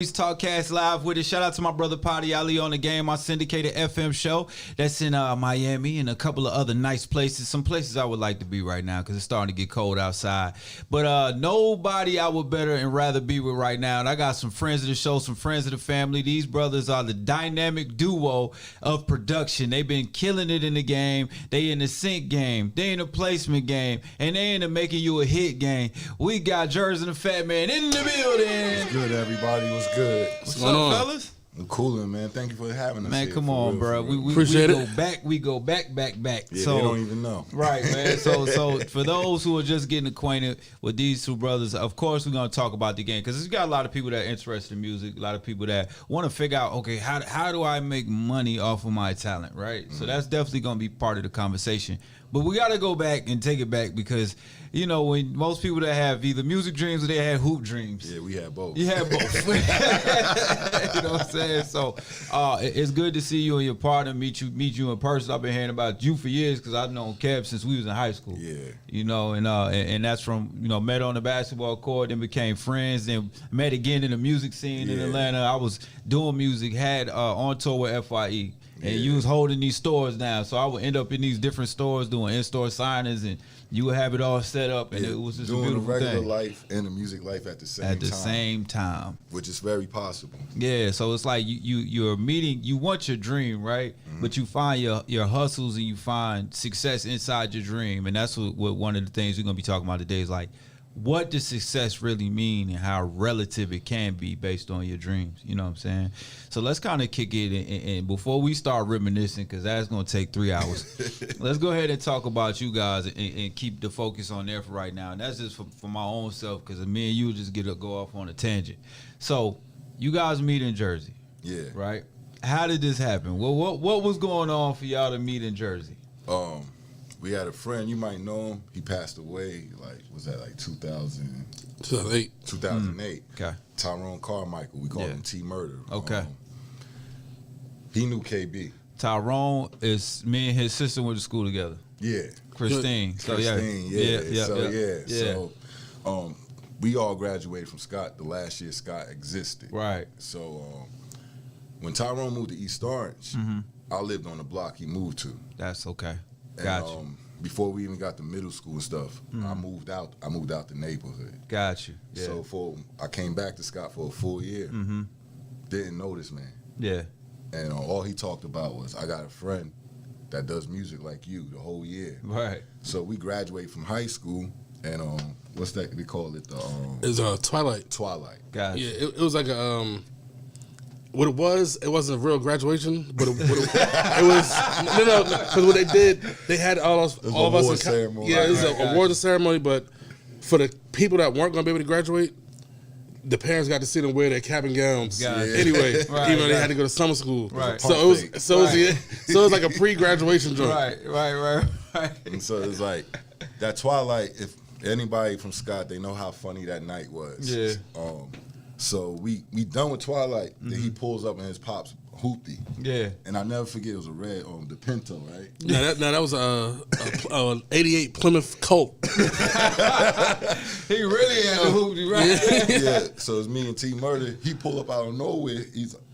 Reec TalkCast live with it. Shout out to my brother Potty Ali on the game, my syndicated FM show that's in Miami and a couple of other nice places. Some places I would like to be right now because it's starting to get cold outside. But nobody I would better and rather be with right now. And I got some friends of the show, some friends of the family. These brothers are the dynamic duo of production. They've been killing it in the game. They in the sync game. They in the placement game. And they in the making you a hit game. We got Jerz and the Fat Man in the building. What's good, everybody? What's good? What's up, fellas? I'm coolin', man. Thank you for having us. Man, here, come on, real, bro. We Appreciate go back. We go back. Yeah, So they don't even know. right, man. So for those who are just getting acquainted with these two brothers, of course we're gonna talk about the game because it's got a lot of people that are interested in music, a lot of people that want to figure out, okay, how do I make money off of my talent, right? So that's definitely gonna be part of the conversation. But we gotta go back and take it back because, you know, when most people that have either music dreams or they had hoop dreams. Yeah, we had both. You had both. You know what I'm saying? So it's good to see you and your partner, meet you in person. I've been hearing about you for years because I've known Kev since we was in high school. Yeah. You know, and that's from, you know, met on the basketball court, then became friends, then met again in the music scene in Atlanta. I was doing music, had on tour with FYE. And you was holding these stores down. So I would end up in these different stores doing in-store signings, and you would have it all set up, and it was just doing a beautiful the regular thing. life and the music life at the same time. At the same time. Which is very possible. Yeah, so it's like you're meeting, you want your dream, right? Mm-hmm. But you find your hustles and you find success inside your dream. And that's what one of the things we're going to be talking about today is like, what does success really mean and how relative it can be based on your dreams? You know what I'm saying? So let's kind of kick it and before we start reminiscing, because that's going to take 3 hours, let's go ahead and talk about you guys and keep the focus on there for right now. And that's just for my own self, because me and you just go off on a tangent. So you guys meet in Jersey. Yeah. Right? How did this happen? What was going on for y'all to meet in Jersey? We had a friend, you might know him. He passed away, was that 2008. 2008. Okay. Tyrone Carmichael. We call him T Murder. Okay. He knew KB. Tyrone is, me and his sister went to school together. Yeah. Christine. So we all graduated from Scott the last year Scott existed. Right. So when Tyrone moved to East Orange, I lived on the block he moved to. That's okay. And, Gotcha. Before we even got to middle school and stuff, I moved out the neighborhood. Gotcha. Yeah. So I came back to Scott for a full year. Didn't know this man. Yeah. And all he talked about was, I got a friend that does music like you the whole year. Right. So we graduated from high school, and what's that? We call it the It's Twilight. Twilight. Gotcha. Yeah, it was like a what it wasn't a real graduation, but it was because what they did, they had all of us in ceremony. Yeah, it was an awards ceremony, but for the people that weren't going to be able to graduate, the parents got to see them wear their cap and gowns. Anyway, even though they had to go to summer school. Right. So it was like a pre-graduation joint. Right. And so it's like that Twilight. If anybody from Scott, they know how funny that night was. Yeah. So we done with Twilight. Then he pulls up in his pop's hoopty. Yeah. And I never forget, it was a red the Pinto, right? No, that was a 88 Plymouth Colt. He really had a hoopty, right? Yeah. So it's me and T Murder. He pull up out of nowhere. He's like,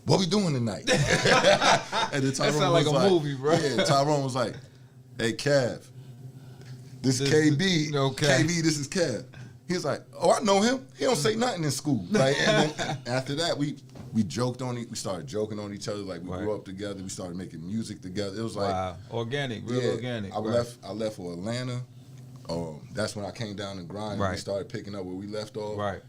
"What we doing tonight?" And then Tyrone That sound like a movie, bro. Yeah. Tyrone was like, "Hey, Cav, this is KB. Okay. KB, this is Cav." He was like, "Oh, I know him. He don't say nothing in school." Like, and then after that, we joked on it. We started joking on each other. Like, we grew up together. We started making music together. It was like organic, real organic. I left for Atlanta. That's when I came down and grind. Right. We started picking up where we left off. Right.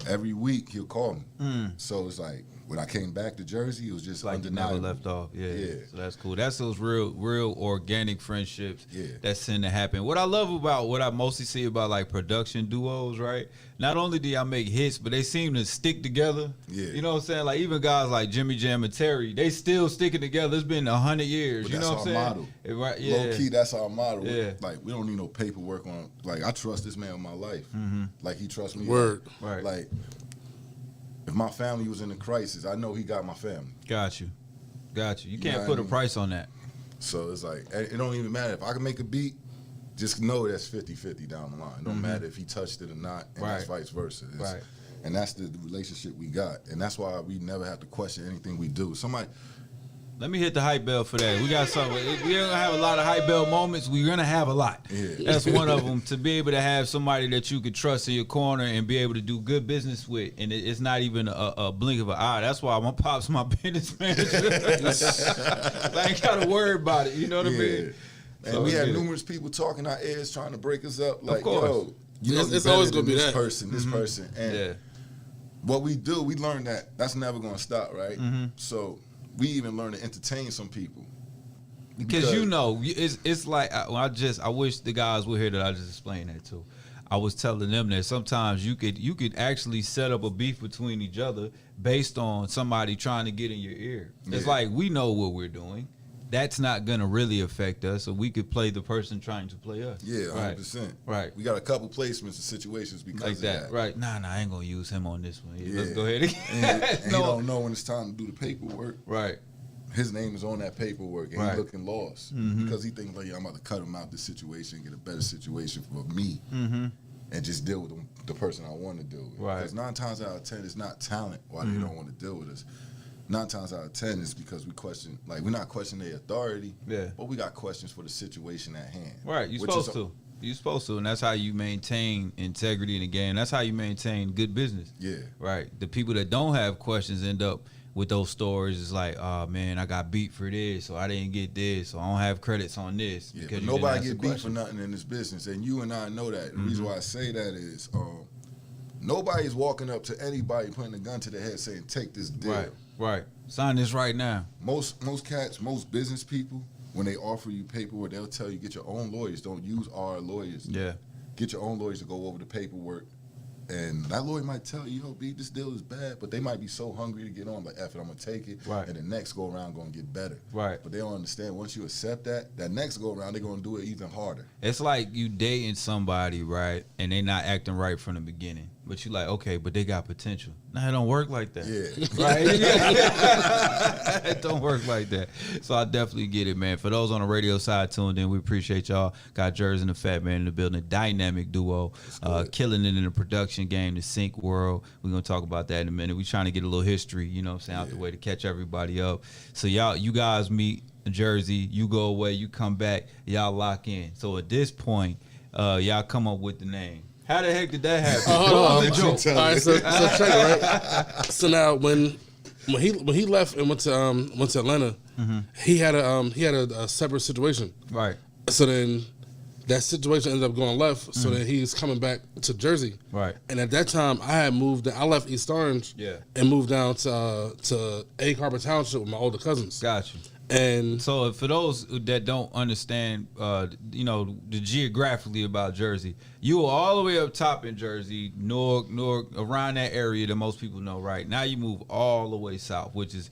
Every week he'll call me. So it's like when I came back to Jersey, it was just like you never left off. Yeah. So that's cool. That's those real organic friendships that tend to happen. What I love about what I mostly see about like production duos, right? Not only do y'all make hits, but they seem to stick together. Yeah. You know what I'm saying? Like even guys like Jimmy Jam and Terry, they still sticking together. It's been 100 years. But you know what I'm saying? Model. Right. Yeah. Low key, that's our model. Yeah. Like we don't need no paperwork on. Like I trust this man with my life. Like he trusts me. Word. Right. Like if my family was in a crisis, I know he got my family. Got you. You can't put a price on that. So it's like, it don't even matter. If I can make a beat, just know that's 50-50 down the line. It don't matter if he touched it or not, and that's vice versa. And that's the relationship we got. And that's why we never have to question anything we do. Let me hit the hype bell for that. We got something. We're going to have a lot of hype bell moments. We're going to have a lot. Yeah. That's one of them. To be able to have somebody that you could trust in your corner and be able to do good business with. And it's not even a blink of an eye. That's why my pop's my business manager. I ain't got to worry about it. You know what I mean? And So we had numerous people talking our ears trying to break us up. Like, course. yo, it's always going to be this that. this person. And what we do, we learned that's never going to stop, right? So we even learn to entertain some people. Because you know, it's like I wish the guys were here that I just explained that to. I was telling them that sometimes you could actually set up a beef between each other based on somebody trying to get in your ear. It's like we know what we're doing. That's not gonna really affect us, so we could play the person trying to play us. Yeah, 100%. Right. We got a couple placements and situations because like of that. Right. Nah, I ain't gonna use him on this one. Yeah. Let's go ahead and he don't know when it's time to do the paperwork. Right. His name is on that paperwork, and he's looking lost because he thinks, like, I'm about to cut him out this situation, get a better situation for me, and just deal with the person I want to deal with. Right. Because 9 times out of 10, it's not talent why they don't want to deal with us. 9 times out of 10 is because we question, like, we're not questioning their authority, but we got questions for the situation at hand. Right, you're supposed to. You're supposed to, and that's how you maintain integrity in the game. That's how you maintain good business. Yeah. Right. The people that don't have questions end up with those stories. It's like, oh, man, I got beat for this, or I didn't get this, or I don't have credits on this. Yeah, but nobody get beat for nothing in this business, and you and I know that. The reason why I say that is nobody's walking up to anybody putting a gun to their head saying, take this deal. Right. Sign this right now. Most cats, most business people, when they offer you paperwork, they'll tell you, get your own lawyers. Don't use our lawyers. Yeah. Get your own lawyers to go over the paperwork. And that lawyer might tell you, yo, B, this deal is bad, but they might be so hungry to get on, like, F it, I'm going to take it. Right. And the next go around going to get better. Right. But they don't understand, once you accept that next go around, they're going to do it even harder. It's like you dating somebody, right, and they not acting right from the beginning. But you like, okay, but they got potential. Nah, it don't work like that. Yeah. Right? It don't work like that. So I definitely get it, man. For those on the radio side tuned in, we appreciate y'all. Got Jerz and the Fat Man in the building. Dynamic duo. Killing it in the production game, the sync world. We're going to talk about that in a minute. We're trying to get a little history, you know what I'm saying, out the way to catch everybody up. So you guys meet in Jersey. You go away. You come back. Y'all lock in. So at this point, y'all come up with the name. How the heck did that happen? All right, so check it, right? So now when he left and went to Atlanta, he had a separate situation. Right. So then that situation ended up going left. So then he's coming back to Jersey. Right. And at that time, I left East Orange. Yeah. And moved down to Egg Harbor Township with my older cousins. Gotcha. And so for those that don't understand, the geographically about Jersey, you were all the way up top in Jersey, Newark, around that area that most people know, right? Now you move all the way south, which is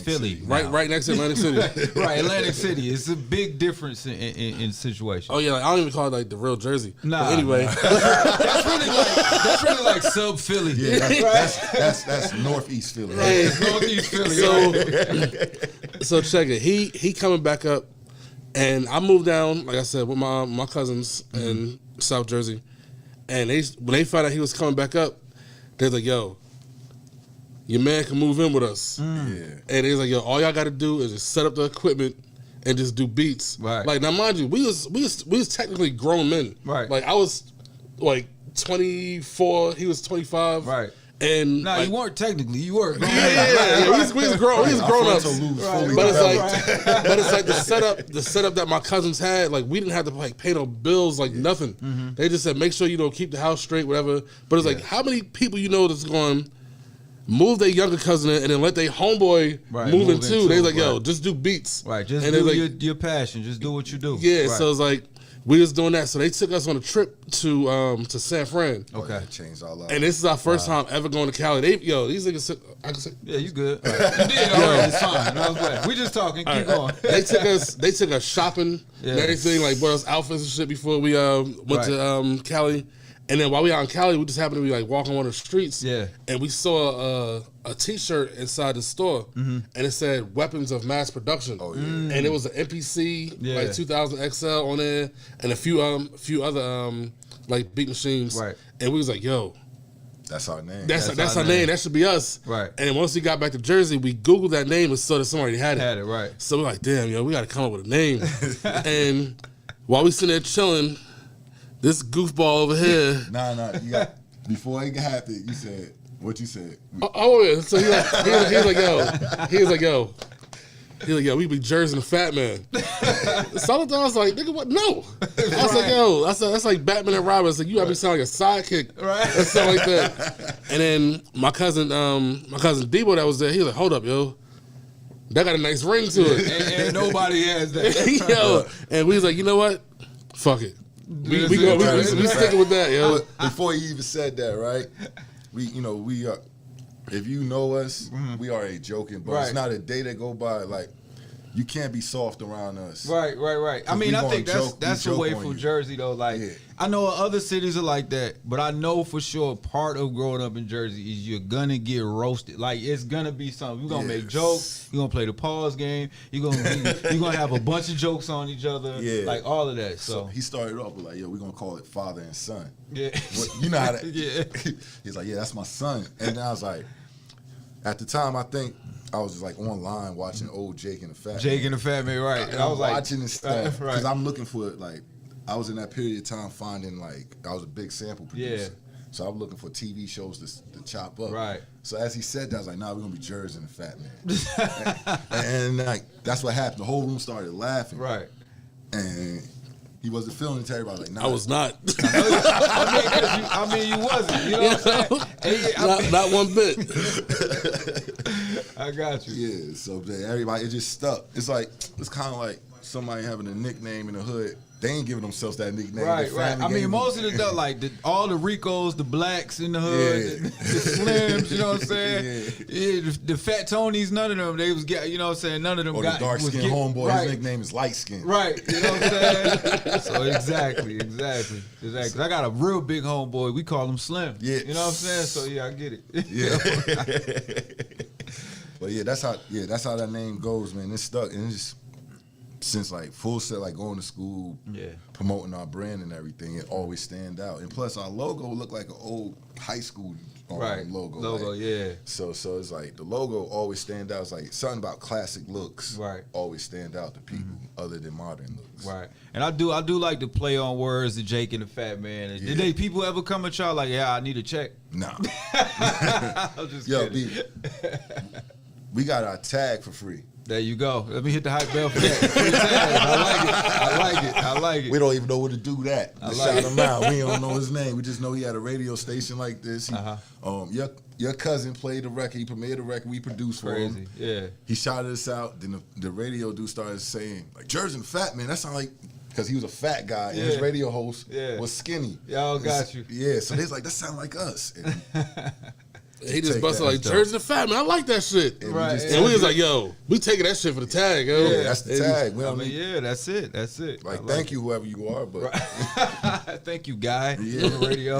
Philly. Right next to Atlantic City. Right, Atlantic City. It's a big difference in situation. Oh, yeah, I don't even call it like the real Jersey. Nah. But anyway. That's really like sub Philly. Yeah, that's northeast Philly. Right. It's northeast Philly. So check it. He coming back up, and I moved down, like I said, with my cousins in South Jersey, and when they found out he was coming back up, they're like, yo, your man can move in with us. Yeah. And he's like, yo, all y'all got to do is just set up the equipment and just do beats. Right. Like, now mind you, we was technically grown men. Right. Like, I was like 24, he was 25. Right. And you weren't technically. You were. Yeah. We was grown ups. But it's like the setup that my cousins had. Like, we didn't have to like pay no bills, like nothing. Mm-hmm. They just said make sure you don't keep the house straight, whatever. But it's like, how many people you know that's going move their younger cousin in and then let their homeboy move in too? They like, yo, just do beats. Right. Just do your passion. Just do what you do. Yeah. Right. So it's like, we was doing that, so they took us on a trip to San Fran. Okay, that changed our lives. And this is our first time ever going to Cali. These niggas, I can say, yeah, you good. Right. You did all right. It's fine. I was glad. We just talking. Keep going. They took us shopping and everything, like bought us outfits and shit before we went to Cali. And then while we out in Cali, we just happened to be like walking on the streets. Yeah. And we saw a T-shirt inside the store, and it said "Weapons of Mass Production." Oh yeah. And it was an MPC like 2000 XL on there, and a few other like beat machines. Right. And we was like, yo, That's our name. That's our name. That should be us. Right. And once we got back to Jersey, we Googled that name and saw that somebody had it. Had it, right. So we're like, damn, yo, we got to come up with a name. And while we sitting there chilling, this goofball over here. Nah. You got, before it happened, you said, what you said? Oh, yeah. So he was like, yo, we be Jerz and the Fat Man. So I was like, nigga, what? No. I was like, yo, that's like Batman and Robin. I was like, you gotta be sounding like a sidekick. Right. Or something like that. And then my cousin Debo that was there, he was like, hold up, yo. That got a nice ring to it. And nobody has that. Yo. And we was like, you know what? Fuck it. We sticking with that, yo. Before he even said that, right? We are. If you know us, we already joking, but it's not a day that go by like you can't be soft around us. Right. I mean, I think that's the way from Jersey though. Like I know other cities are like that, but I know for sure part of growing up in Jersey is you're gonna get roasted. Like it's gonna be something. You're gonna make jokes. You're gonna play the pause game. You're gonna have a bunch of jokes on each other. Yeah. Like all of that. So he started off with like, yo, we're gonna call it father and son. Yeah. You know how that. Yeah. He's like, yeah, that's my son. And I was like, at the time, I think I was just like online watching old Jake and the Fat Man, right? And I was watching this stuff because right. I'm looking for like I was in that period of time finding like I was a big sample producer, so I'm looking for TV shows to chop up. Right. So as he said that, I was like, nah, we're gonna be Jerz and the Fat Man, and like that's what happened. The whole room started laughing. Right. And he wasn't feeling it to everybody. Like, nah. I was not. I mean, you wasn't. You know what I'm saying? Not one bit. I got you. Yeah, so everybody, it just stuck. It's kind of like somebody having a nickname in the hood. They ain't giving themselves that nickname. Right. I mean, most of the stuff, like all the Ricos, the blacks in the hood, the Slims, you know what I'm saying? Yeah, the Fat Tonys, none of them, they was you know what I'm saying? None of them got. Or the dark-skinned homeboy, his nickname is light skin. Right, you know what I'm saying? So exactly. I got a real big homeboy, we call him Slim. Yeah. You know what I'm saying? So yeah, I get it. Yeah. But yeah, that's how that name goes, man. It's stuck, and it's just since like full set, like going to school, promoting our brand and everything, it always stand out. And plus, our logo look like an old high school logo. Like, So it's like the logo always stand out. It's like something about classic looks, always stand out to people other than modern looks. Right. And I do like to play on words, the Jake and the Fat Man. Did people ever come at y'all like, yeah, I need a check? Nah. I'm just kidding. We got our tag for free. There you go. Let me hit the hype bell for that. I like it. We don't even know what to do that. Shout him out. We don't know his name. We just know he had a radio station like this. Your cousin played the record. He premiered the record. We produced for him. Yeah. He shouted us out. Then the radio dude started saying, like, Jerz and Fat Man. That sound like, because he was a fat guy and his radio host was skinny. Y'all got you. Yeah. So they was like, that sound like us. And he just busted like Jerz and the Fat Man. I like that shit. And and we was like, yo, we taking that shit for the tag, yo. Yeah, that's the tag. That's it. Like, thank you, whoever you are, but thank you, guy on the radio.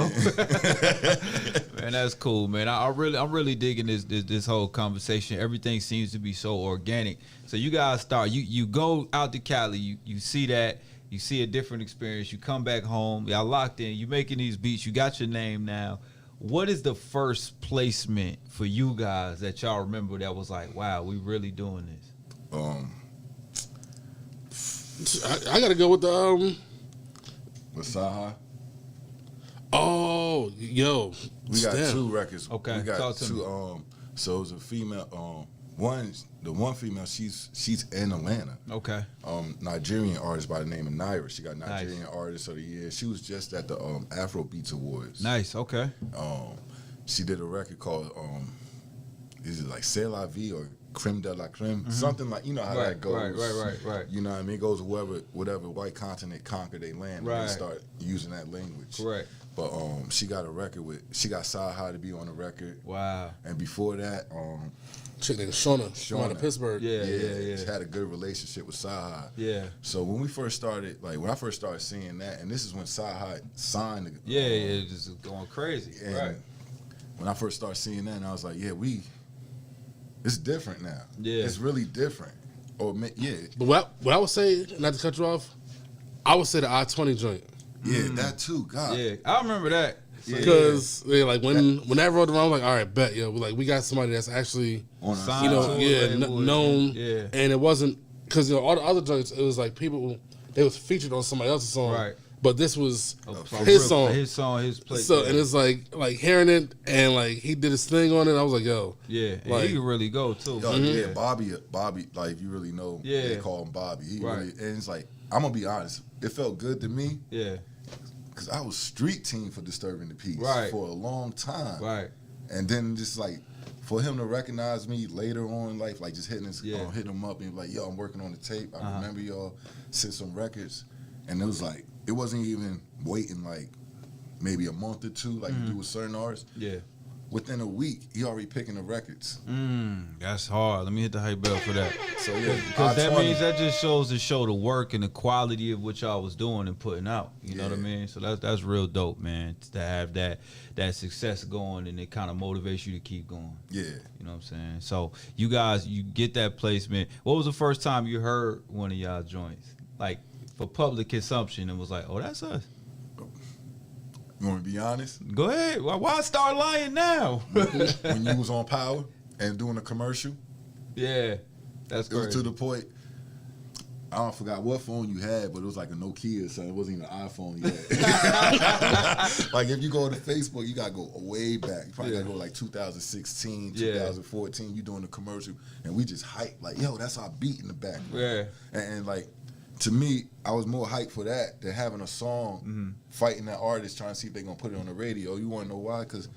Man, that's cool, man. I'm really digging this whole conversation. Everything seems to be so organic. So you guys start. You go out to Cali. You see that. You see a different experience. You come back home. Y'all locked in. You making these beats. You got your name now. What is the first placement for you guys that y'all remember that was like, wow, we really doing this? I gotta go with the with Cyhi. Oh, yo, we got two records. Okay, we got two. So it was a female. The one female, she's in Atlanta. Okay. Nigerian artist by the name of Naira. She got Nigerian Artist of the Year. She was just at the Afro Beats Awards. Nice. Okay. She did a record called is it like C'est la vie or Creme de la Creme? Something like, you know how that goes. Right. You know what I mean? It goes whatever white continent conquer they land and they start using that language. Right. But she got a record she got Cyhi to be on the record. Wow. And before that, chick named Shauna out of Pittsburgh. Yeah. She had a good relationship with Cyhi. Yeah. So when we first started, when I first started seeing that, and this is when Cyhi signed the just going crazy. And right. When I first started seeing that, and I was like, it's different now. Yeah. It's really different. But what I would say, not to cut you off, I would say the I-20 joint. Yeah, that too. God. Yeah, I remember that. Because like when that rolled around, I was like, all right, bet, yo, we got somebody that's actually On our you know, side. known, Yeah. and it wasn't because all the other joints, it was like people they was featured on somebody else's song, Right. But this was his song, his place. So and it's like hearing it and like he did his thing on it. I was like, yo, yeah, and like, he can really go too. Yo, yeah, Bobby, like you really know, Yeah. they call him Bobby. He Right. really, and it's like I'm gonna be honest, it felt good to me Yeah, because I was street team for Disturbing the Peace Right. for a long time, right. and then just like for him to recognize me later on in life, like just hitting hitting him up and be like, yo, I'm working on the tape. I remember y'all sent some records, and it was like it wasn't even waiting like maybe a month or two, like you do with certain artists. Yeah. Within a week, he already picking the records. That's hard. Let me hit the hype bell for that. So yeah, Because that means that just shows the work and the quality of what y'all was doing and putting out. You know what I mean? So that's real dope, man. To have that success going and it kind of motivates you to keep going. Yeah. You know what I'm saying? So you guys, you get that placement. What was the first time you heard one of y'all joints? Like for public consumption and was like, oh, that's us. You want me to be honest? Go ahead. Why start lying now? When you was on Power and doing a commercial, Yeah. That's it was crazy. to the point, I don't forgot what phone you had, but it was like a Nokia, so it wasn't even an iPhone yet. Like if you go to Facebook, you gotta go way back. You probably gotta go like 2016, 2014. You doing a commercial, and we just hype like, yo, that's our beat in the back. Yeah. And like, to me, I was more hyped for that than having a song fighting that artist trying to see if they gonna put it on the radio. You wanna know why? Because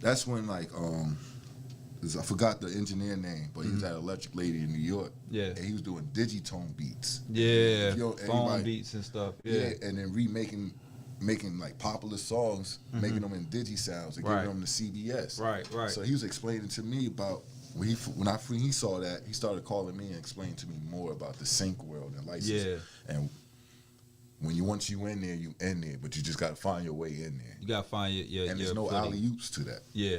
that's when like I forgot the engineer name, but he was at Electric Lady in New York. Yeah. And he was doing digitone beats. Yeah. Yo, Phone everybody- beats and stuff. Yeah. And then making like popular songs, making them in digi sounds and Right. giving them to CBS. Right. So he was explaining to me about when he saw that, he started calling me and explaining to me more about the sync world and license. Yeah. And once you in there, you in there, but you just got to find your way in there. You gotta find your And there's no footing. alley oops to that. Yeah.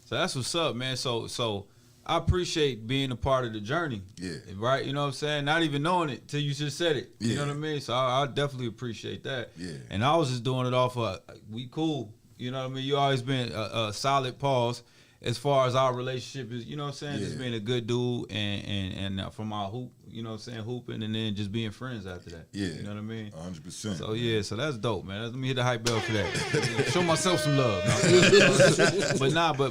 So that's what's up, man. So I appreciate being a part of the journey. Yeah. Right? You know what I'm saying? Not even knowing it till you just said it. You Yeah. know what I mean? So I definitely appreciate that. Yeah. And I was just doing it off of we cool. You know what I mean? You always been a solid pause as far as our relationship is, you know what I'm saying? Just Yeah. being a good dude and from our hoop, you know what I'm saying, hooping and then just being friends after that. Yeah. You know what I mean? 100%. So yeah, so that's dope, man. Let me hit the hype bell for that. Show myself some love.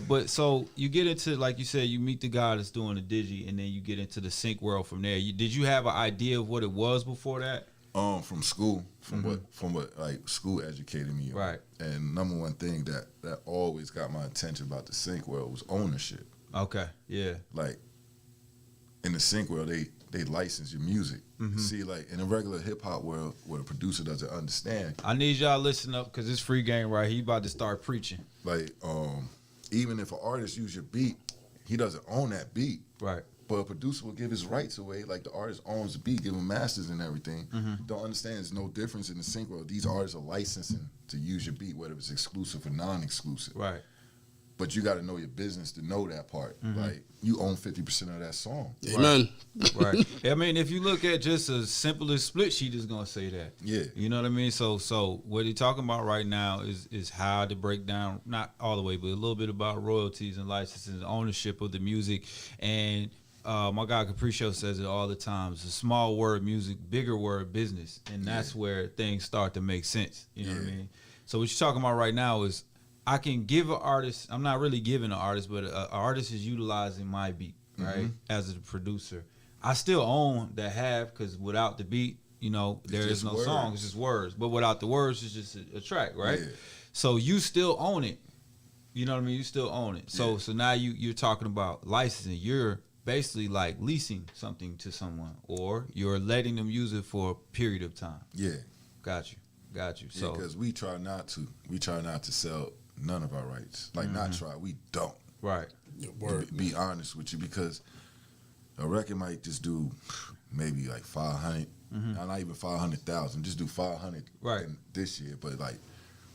But so you get into, like you said, you meet the guy that's doing the digi, and then you get into the sync world from there. Did you have an idea of what it was before that? From school, from what like school educated me on. Right. And number one thing that always got my attention about the sync world was ownership. Okay. Yeah. Like in the sync world, they license your music. See, like in a regular hip hop world, where the producer doesn't understand, I need y'all to listen up because it's free game right here. He about to start preaching. like even if an artist use your beat, he doesn't own that beat. Right. But a producer will give his rights away, like the artist owns the beat, give him masters and everything. Don't understand there's no difference in the sync world. These artists are licensing to use your beat, whether it's exclusive or non-exclusive. Right. But you got to know your business to know that part. Like, you own 50% of that song. Amen. Right. I mean, if you look at just as simple as split sheet is gonna say that. Yeah. You know what I mean? So what he's talking about right now is how to break down, not all the way, but a little bit about royalties and licenses, ownership of the music. And my guy Capriccio says it all the time. It's a small word music, bigger word business. And that's where things start to make sense. You know what I mean? So what you're talking about right now is I can give an artist, I'm not really giving an artist, but an artist is utilizing my beat, right, as a producer. I still own that half because without the beat, you know, there is no song. It's just words. But without the words, it's just a track, right? Yeah. So you still own it. You know what I mean? You still own it. So so now you're talking about licensing. You're basically like leasing something to someone, or you're letting them use it for a period of time. Yeah. Got you. So because we try not to sell none of our rights. Like, not try, we don't. Right. To be honest with you, because a record might just do maybe like 500, not even 500,000, just do 500 this year. But like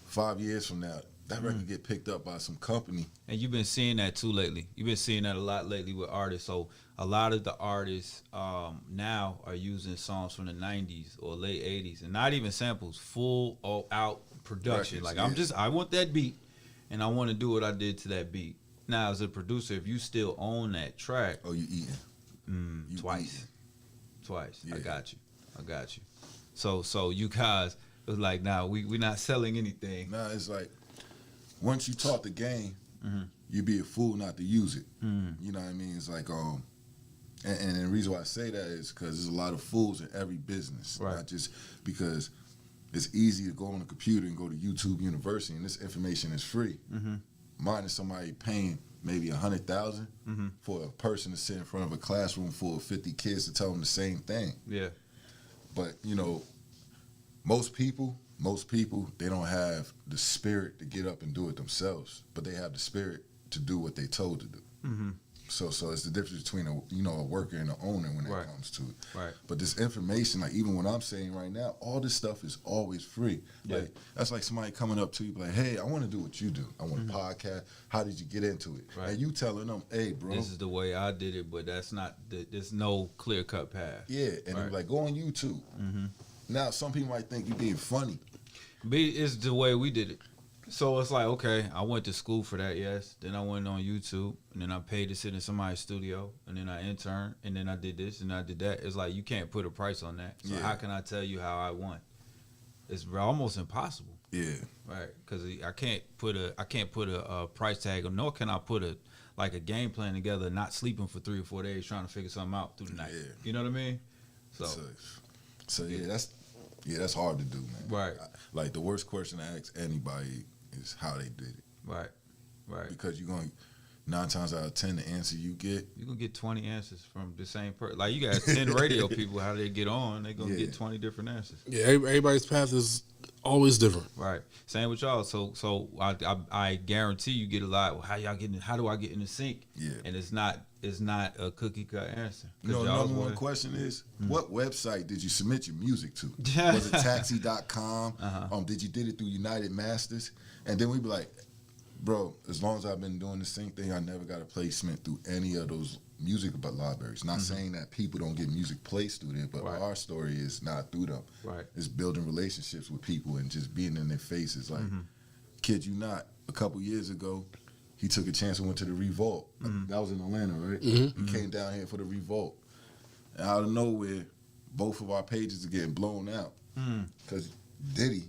5 years from now, that record get picked up by some company. And you've been seeing that too lately. You've been seeing that a lot lately with artists. So a lot of the artists now are using songs from the 90s or late 80s, and not even samples, full out production. Records, I want that beat, and I want to do what I did to that beat. Now, as a producer, if you still own that track, you eating? Twice. Yeah. I got you. So you guys was like, nah, we're not selling anything. Nah, it's like once you taught the game, you'd be a fool not to use it. You know what I mean? It's like and the reason why I say that is because there's a lot of fools in every business. Right. Not just because it's easy to go on a computer and go to YouTube University and this information is free. Mine is somebody paying maybe $100,000 for a person to sit in front of a classroom full of 50 kids to tell them the same thing. Yeah. But, you know, most people, they don't have the spirit to get up and do it themselves, but they have the spirit to do what they told to do. So it's the difference between a worker and an owner when it comes to it. Right. But this information, like even what I'm saying right now, all this stuff is always free. Yeah. Like that's like somebody coming up to you like, hey, I want to do what you do. I want a podcast. How did you get into it? Right. And you telling them, hey, bro, this is the way I did it, but that's not. There's no clear cut path. Yeah, and they're like, go on YouTube. Now some people might think you're being funny. But it's the way we did it. So it's like, okay, I went to school for that, yes. Then I went on YouTube, and then I paid to sit in somebody's studio, and then I interned, and then I did this, and I did that. It's like you can't put a price on that. So how can I tell you how I want? It's almost impossible. Yeah. Right, because I can't put a price tag, or nor can I put a game plan together, not sleeping for 3 or 4 days trying to figure something out through the night. Yeah. You know what I mean? So that's hard to do, man. Right. Like the worst question to ask anybody is how they did it. Right. Because you're going 9 times out of 10 the answer you get. You're going to get 20 answers from the same person. Like you got 10 radio people, how they get on, they're going to get 20 different answers. Yeah, everybody's path is always different. Right. Same with y'all. So I guarantee you get a lot. Well, how do I get in the sync? Yeah. And it's not a cookie cut answer. You know, number one question is, what website did you submit your music to? Was it taxi.com? Did you did it through United Masters? And then we'd be like, bro, as long as I've been doing the same thing, I never got a placement through any of those music libraries. Not saying that people don't get music placed through there, but our story is not through them. Right. It's building relationships with people and just being in their faces. Like, kid you not, a couple years ago, he took a chance and went to the Revolt. That was in Atlanta, right? He came down here for the Revolt. And out of nowhere, both of our pages are getting blown out. Because Diddy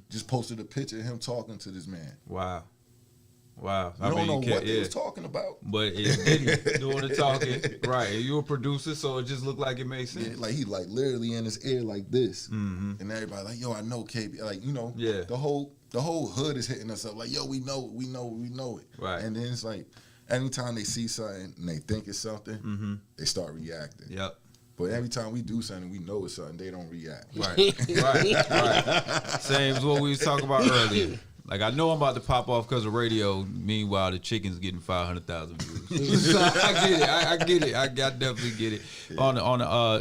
just posted a picture of him talking to this man. Wow. You don't know what they was talking about. But it's Diddy doing the talking. Right. And you're a producer, so it just looked like it made sense. Yeah, like he like literally in his ear like this. And everybody like, yo, I know KB. Like, you know, the whole hood is hitting us up like, yo, we know it. Right. And then it's like, anytime they see something and they think it's something, they start reacting. Yep. But every time we do something, we know it's something, they don't react. Right. Same as what we was talking about earlier. Like, I know I'm about to pop off because of radio. Meanwhile, the chicken's getting 500,000 views. So I get it. I definitely get it. On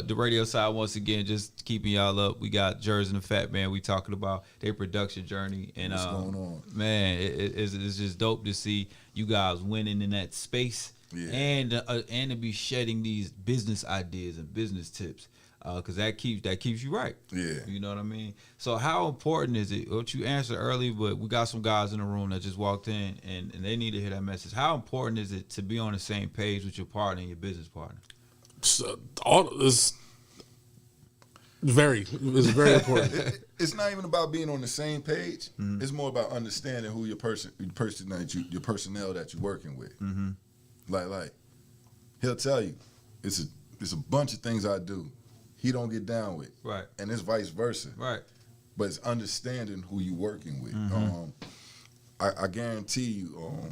the radio side, once again, just keeping y'all up. We got Jerz and the Fat Man. We talking about their production journey. And what's going on? Man, it's just dope to see you guys winning in that space. Yeah. And to be shedding these business ideas and business tips. Because that keeps you right. Yeah. You know what I mean? So how important is it? What you answered earlier, but we got some guys in the room that just walked in and they need to hear that message. How important is it to be on the same page with your partner and your business partner? It's very important. It's not even about being on the same page. It's more about understanding who your personnel that you're working with. Like he'll tell you, it's a bunch of things I do he don't get down with. Right. And it's vice versa. Right. But it's understanding who you working with. I guarantee you,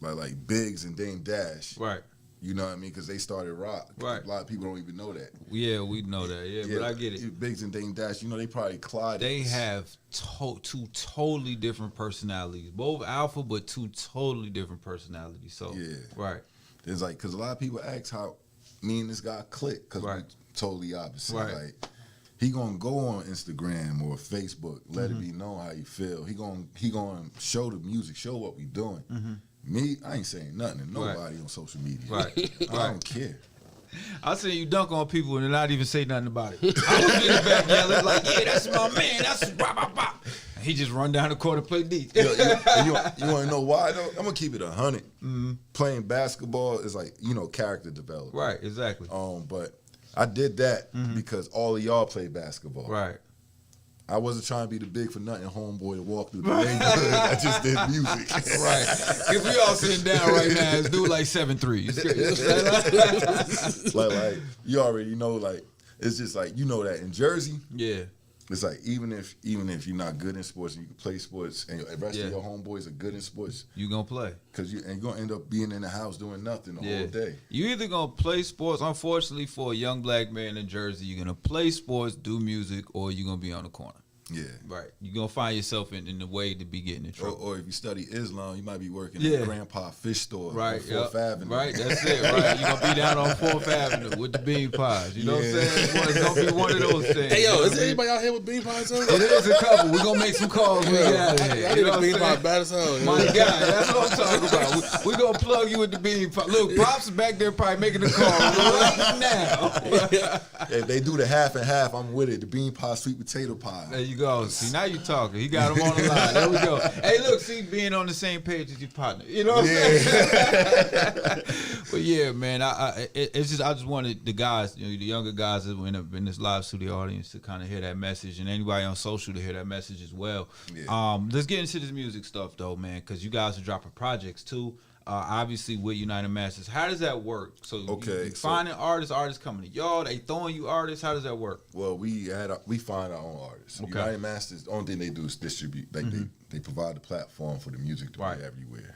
like Biggs and Dame Dash. Right. You know what I mean? Because they started rock. Right. A lot of people don't even know that. Yeah, we know that. Yeah, but I get it. Biggs and Dame Dash, you know, they probably collided. They have two totally different personalities. Both alpha, but two totally different personalities. So, yeah. Right. It's like, because a lot of people ask how me and this guy click, because we're totally opposite. Right. Like, he gonna go on Instagram or Facebook, let it be known how you feel. He gonna show the music, show what we doing. Me, I ain't saying nothing to nobody on social media. Right. I don't care. I seen you dunk on people and not even say nothing about it. I was in the back yelling like, yeah, that's my man. That's blah, blah, blah. He just run down the court and play D. You want to know why though? I'm gonna keep it 100. Playing basketball is like character development. Right, exactly. But I did that because all of y'all play basketball. Right. I wasn't trying to be the big for nothing homeboy to walk through the neighborhood. I just did music. Right. If we all sitting down right now, it's do like 7 threes. like you already know, like it's just like that in Jersey. Yeah. It's like even if you're not good in sports and you can play sports and the rest of your homeboys are good in sports, you gonna play because you're gonna end up being in the house doing nothing the whole day. You either gonna play sports. Unfortunately, for a young black man in Jersey, you're gonna play sports, do music, or you're gonna be on the corner. Yeah. Right. You're going to find yourself in the way to be getting in trouble. Or if you study Islam, you might be working at Grandpa Fish Store on 4th Avenue. Right, that's it. Right. You're going to be down on 4th Avenue with the bean pies. You know what I'm saying? Well, it's going to be one of those things. Hey, yo, is there anybody out here with bean pies? It is a couple. We're going to make some calls when we get out of here. I need a bean pie bad as hell. My God, that's what I'm talking about. We're going to plug you with the bean pie. Look, Pops is back there probably making the call right now. If they do the half and half, I'm with it. The bean pie, sweet potato pie. There you go. See, now you talking. He got him on the line. There we go. Hey, look, see, being on the same page as your partner. You know what I'm saying? But yeah, man, it's just I just wanted the guys, the younger guys that were in this live studio audience to kind of hear that message, and anybody on social to hear that message as well. Yeah. Let's get into this music stuff though, man, because you guys are dropping projects too. Obviously with United Masters. How does that work? So you finding artists coming to y'all, they throwing you artists. How does that work? Well, we find our own artists. Okay. United Masters, the only thing they do is distribute. Like they provide the platform for the music to be everywhere.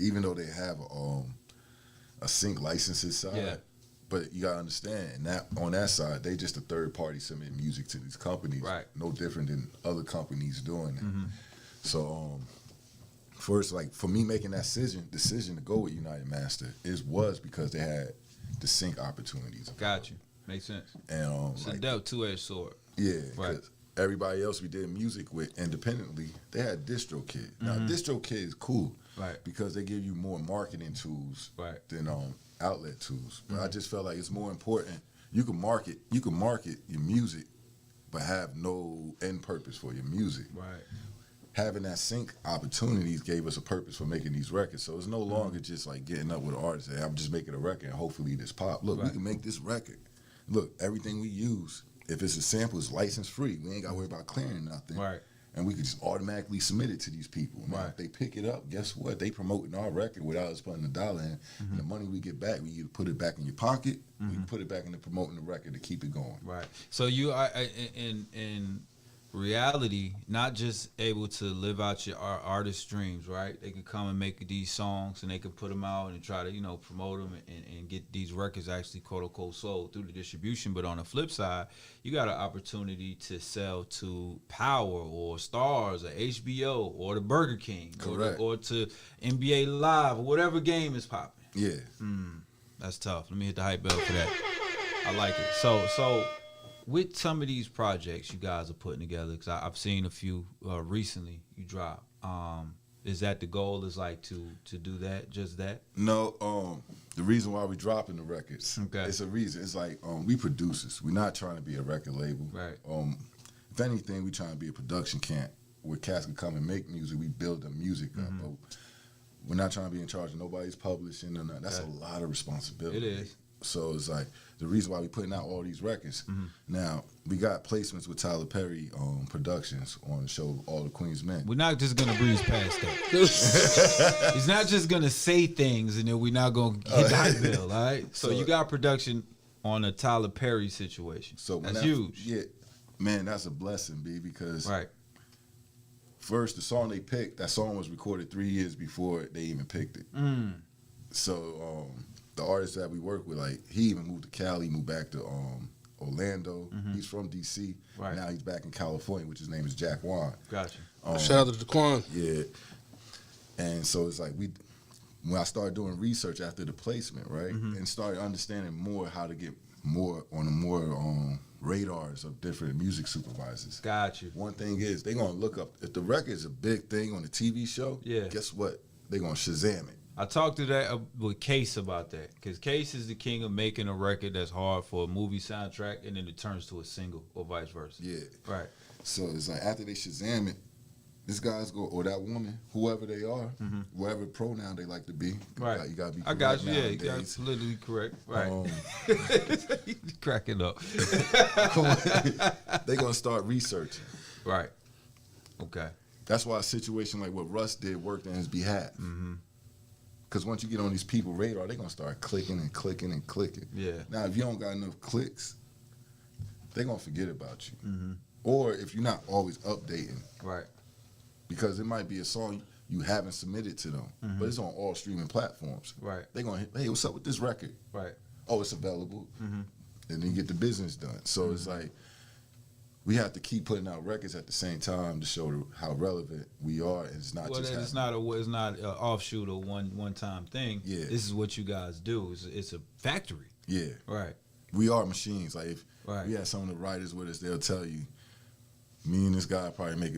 Even though they have a sync licenses side, but you gotta understand that on that side, they just a third party submitting music to these companies. Right. No different than other companies doing it. So first, like for me making that decision to go with United Master was because they had the sync opportunities. Got you. Makes sense. And it's a dope two-edged sword. Yeah, right. Everybody else we did music with independently, they had DistroKid. Now DistroKid is cool, right? Because they give you more marketing tools, than outlet tools. But I just felt like it's more important. You can market your music, but have no end purpose for your music, right? Having that sync opportunities gave us a purpose for making these records. So it's no longer just like getting up with an artist and I'm just making a record and hopefully this pop. Look, we can make this record. Look, everything we use, if it's a sample, it's license free. We ain't got to worry about clearing nothing. Right. And we could just automatically submit it to these people. Now, if they pick it up, guess what? They promoting our record without us putting $1 in. And the money we get back, we either put it back in your pocket or you put it back into promoting the record to keep it going. Right. So you are in reality, not just able to live out your artist dreams, right? They can come and make these songs and they can put them out and try to, promote them and get these records actually quote unquote sold through the distribution. But on the flip side, you got an opportunity to sell to Power or Stars or HBO or the Burger King or to NBA Live or whatever game is popping. Yeah. That's tough. Let me hit the hype bell for that. I like it. So with some of these projects you guys are putting together, because I've seen a few recently you drop. Is that the goal? Is like to do that, just that? No. The reason why we dropping the records, it's a reason. It's like we producers. We're not trying to be a record label. Right. If anything, we trying to be a production camp where cats can come and make music. We build the music up. But we're not trying to be in charge of nobody's publishing or nothing. That's a lot of responsibility. It is. So it's like the reason why we putting out all these records. Now we got placements with Tyler Perry Productions on the show All the Queen's Men. We're not just gonna breeze past that. He's not just gonna say things and then we're not gonna get that bill, all right? So you got production on a Tyler Perry situation. So that's huge. Yeah, man, that's a blessing, B, because first the song they picked, that song was recorded 3 years before they even picked it. So the artist that we work with, like, he even moved to Cali, moved back to Orlando. He's from D.C. Right. Now he's back in California, which his name is Jack Wan. Gotcha. Shout out to Daquan. Yeah. And so it's like when I started doing research after the placement, right, and started understanding more how to get more on the more radars of different music supervisors. Gotcha. One thing is they're going to look up, if the record is a big thing on the TV show, guess what? They're going to Shazam it. I talked to that with Case about that, because Case is the king of making a record that's hard for a movie soundtrack, and then it turns to a single, or vice versa. Yeah, right. So it's like after they Shazam it, this guy's go or that woman, whoever they are, whatever pronoun they like to be. Right. You gotta be. I got you. Nowadays. Yeah, you got politically correct. Right. Cracking up. They gonna start researching. Right. Okay. That's why a situation like what Russ did worked on his behalf. Because once you get on these people's radar, they're going to start clicking and clicking and clicking. Yeah. Now, if you don't got enough clicks, they're going to forget about you. Or if you're not always updating. Right. Because it might be a song you haven't submitted to them, but it's on all streaming platforms. Right. They're going to, hey, what's up with this record? Right. Oh, it's available. And then you get the business done. So it's like, we have to keep putting out records at the same time to show how relevant we are. And it's not just it's not an offshoot or one time thing. Yeah. This is what you guys do. It's a factory. Yeah. Right. We are machines. Like if Right. we had some of the writers with us, they'll tell you, me and this guy probably make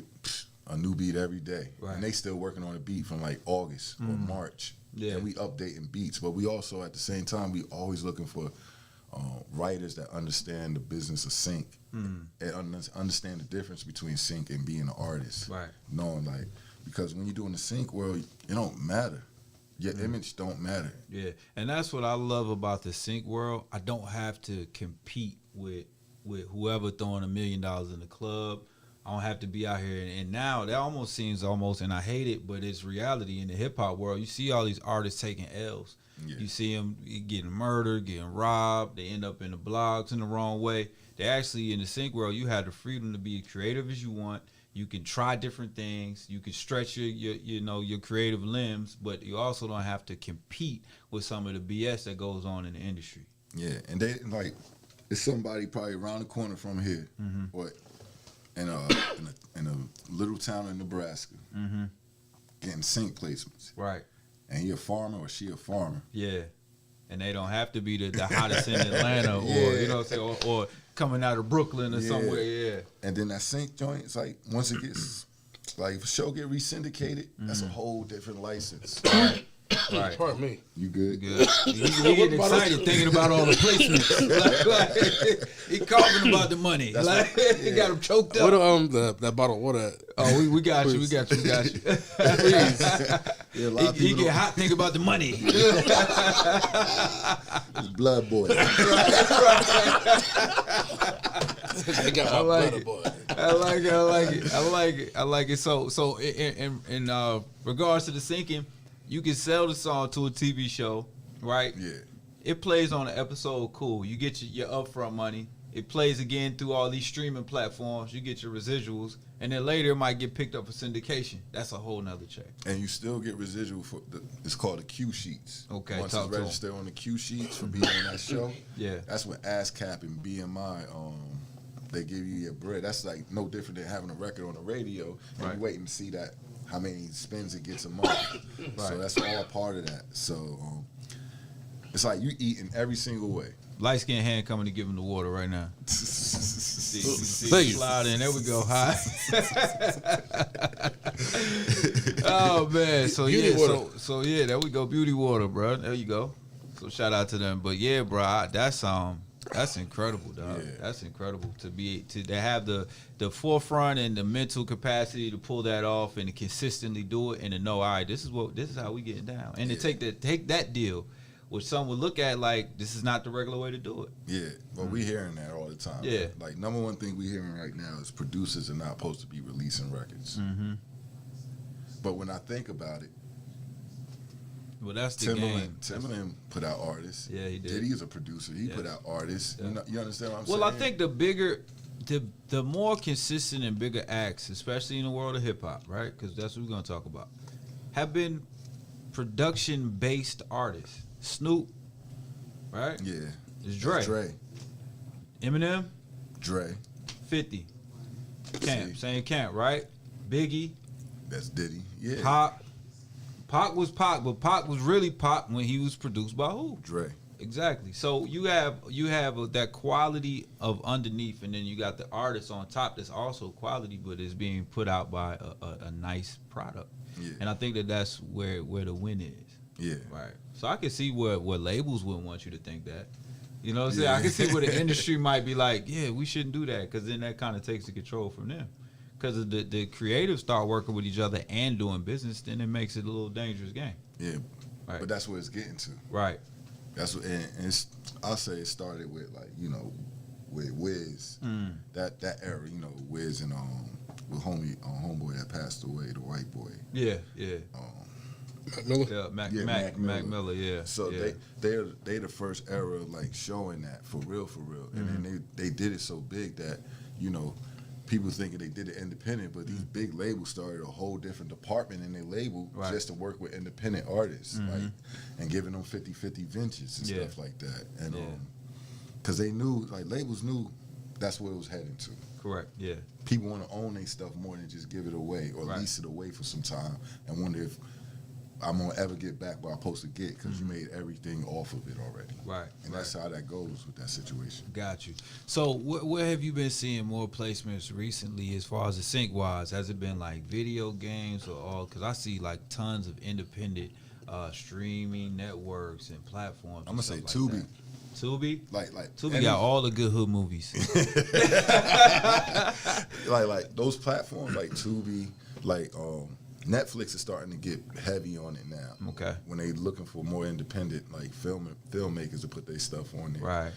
a new beat every day. Right. And they still working on a beat from like August or March. Yeah. And we updating beats. But we also at the same time, we always looking for writers that understand the business of sync and understand the difference between sync and being an artist. Right. Knowing like, because when you're doing the sync world, it don't matter. Your image don't matter. Yeah, and that's what I love about the sync world. I don't have to compete with whoever throwing $1 million in the club. I don't have to be out here. And now that almost seems and I hate it, but it's reality in the hip hop world. You see all these artists taking L's. Yeah. You see them getting murdered, getting robbed. They end up in the blogs in the wrong way. They actually, in the sync world, you have the freedom to be as creative as you want. You can try different things. You can stretch your creative limbs, but you also don't have to compete with some of the BS that goes on in the industry. Yeah, and they like it's somebody probably around the corner from here, or in a little town in Nebraska, getting sync placements. Right. And he a farmer or she a farmer. Yeah. And they don't have to be the hottest in Atlanta or you know what I'm saying, or coming out of Brooklyn or somewhere. Yeah. And then that sync joint, it's like once it gets like if a show get re-syndicated, that's a whole different license. Right. Pardon me. You good? Good. He get excited thinking about all the placements. like, he coughing about the money. He got him choked up. What that bottle of water? Oh, we got you. We got you. Please. Yeah, a lot of He people get hot thinking about the money. It's blood boy. They got I like it. boy. I like it. So in regards to the syncing, you can sell the song to a TV show, right? Yeah. It plays on an episode, cool. You get your upfront money. It plays again through all these streaming platforms. You get your residuals. And then later it might get picked up for syndication. That's a whole nother check. And you still get residual for it's called the Q sheets. Okay, Once talk it's to registered on the Q sheets for being on that show, Yeah. that's when ASCAP and BMI they give you your bread. That's like no different than having a record on the radio and Right. you waiting to see that how many spins it gets a month. So Right. that's all part of that. So it's like you eating every single way. Light skinned hand coming to give him the water right now. See, Thank you. slide in. There we go. Hi. Oh man. So Beauty yeah. water. So yeah. There we go. Beauty water, bro. There you go. So shout out to them. But yeah, bro. That's incredible, dog. Yeah. That's incredible to have the forefront and the mental capacity to pull that off and to consistently do it and to know, all right, this is how we getting down. And to take that deal, which some would look at like this is not the regular way to do it. Yeah, well, we hearing that all the time. Yeah. Right? Like, number one thing we hearing right now is producers are not supposed to be releasing records. But when I think about it, Well, that's the game. Timbaland put out artists. Yeah, he did. Diddy's a producer. He put out artists. Yeah. You understand what I'm saying? Well, I think the more consistent and bigger acts, especially in the world of hip hop, right? Because that's what we're gonna talk about, have been production-based artists. Snoop, right? Yeah. It's Dre. Dre. Eminem, Dre. 50. Camp, See? same camp, right? Biggie, That's Diddy. Yeah. Pac. Pac was Pac, but Pac was really Pac when he was produced by who? Dre. Exactly. So you have that quality of underneath, and then you got the artist on top that's also quality, but is being put out by a nice product. Yeah. And I think that's where the win is. Yeah. Right. So I can see where labels wouldn't want you to think that. You know what I'm saying? I can see where the industry might be like, yeah, we shouldn't do that, because then that kind of takes the control from them. Because the creatives start working with each other and doing business, then it makes it a little dangerous game. Yeah, right. But that's what it's getting to. Right. That's what, and I'll say it started with with Wiz, that era, Wiz and with homeboy that passed away, the white boy. Yeah. Mac Miller. Yeah, Mac Miller. Yeah. So they're the first era like showing that for real, and then they did it so big that people thinking they did it independent, but these big labels started a whole different department in their label just to work with independent artists, like, and giving them 50-50 ventures and stuff like that. And because they knew, like, labels knew that's what it was heading to. Correct. Yeah. People want to own their stuff more than just give it away or lease it away for some time and wonder if I'm gonna ever get back what I'm supposed to get, because you made everything off of it already. Right. And that's how that goes with that situation. Got you. So where have you been seeing more placements recently as far as the sync wise? Has it been like video games or all? Because I see like tons of independent streaming networks and platforms. I'm gonna say like Tubi. That. Tubi? Like Tubi got all the good hood movies. like those platforms like Tubi, like Netflix is starting to get heavy on it now. Okay. When they looking for more independent like filmmakers to put their stuff on there. Right.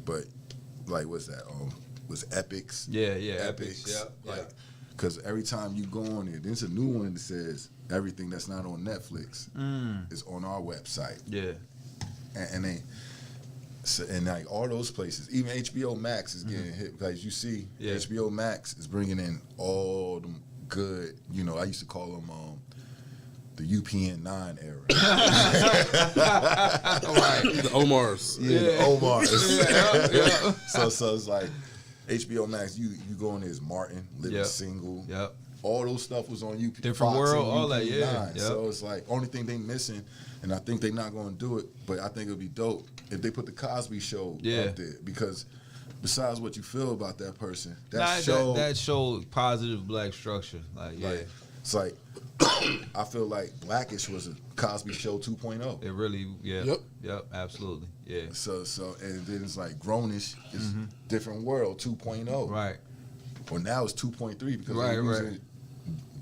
But like what's that? Was Epics? Yeah, Epics. Yeah. Like, because every time you go on there, there's a new one that says everything that's not on Netflix is on our website. Yeah. And they. So, and like all those places, even HBO Max is getting hit, because you see HBO Max is bringing in all them good, I used to call them the UPN 9 era. The Omars. The Omars. Yeah. So it's like HBO Max, you go on there as Martin, Living Single. Yep. All those stuff was on UPN. Different Fox World, and all that, UPN 9. Yep. So it's like, only thing they missing, and I think they're not going to do it, but I think it would be dope if they put the Cosby Show up there, because besides what you feel about that person, that showed positive black structure. It's like I feel like Blackish was a Cosby Show 2.0. It really, yep, absolutely, yeah. So and then it's like Grownish is Different World 2.0. Right. Or now it's 2.3 because they're using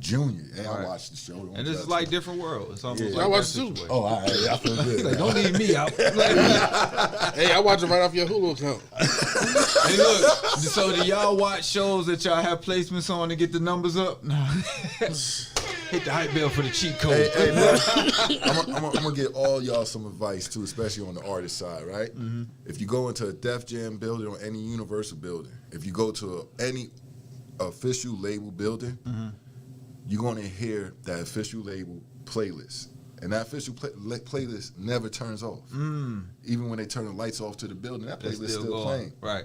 Junior. Hey, I watched the show. And this is like Different World. It's almost like I watched it too. Oh, all right. I feel good. Like, don't leave me out. Hey, I watch it right off your Hulu account. Hey, look. So do y'all watch shows that y'all have placements on to get the numbers up? No. Hit the hype bell for the cheat code. Hey, man, I'm gonna get all y'all some advice too, especially on the artist side, right? If you go into a Def Jam building or any Universal building, if you go to any official label building, you're going to hear that official label playlist. And that official playlist never turns off. Even when they turn the lights off to the building, that playlist is still playing. Right.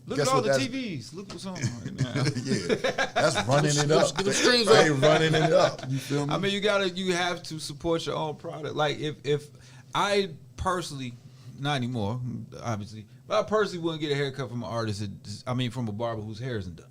Look at all the TVs. Look what's on right now. Yeah. That's running it up. They running it up. You feel me? I mean, you have to support your own product. Like, if I personally, not anymore, obviously, but I personally wouldn't get a haircut from an artist, from a barber whose hair isn't done.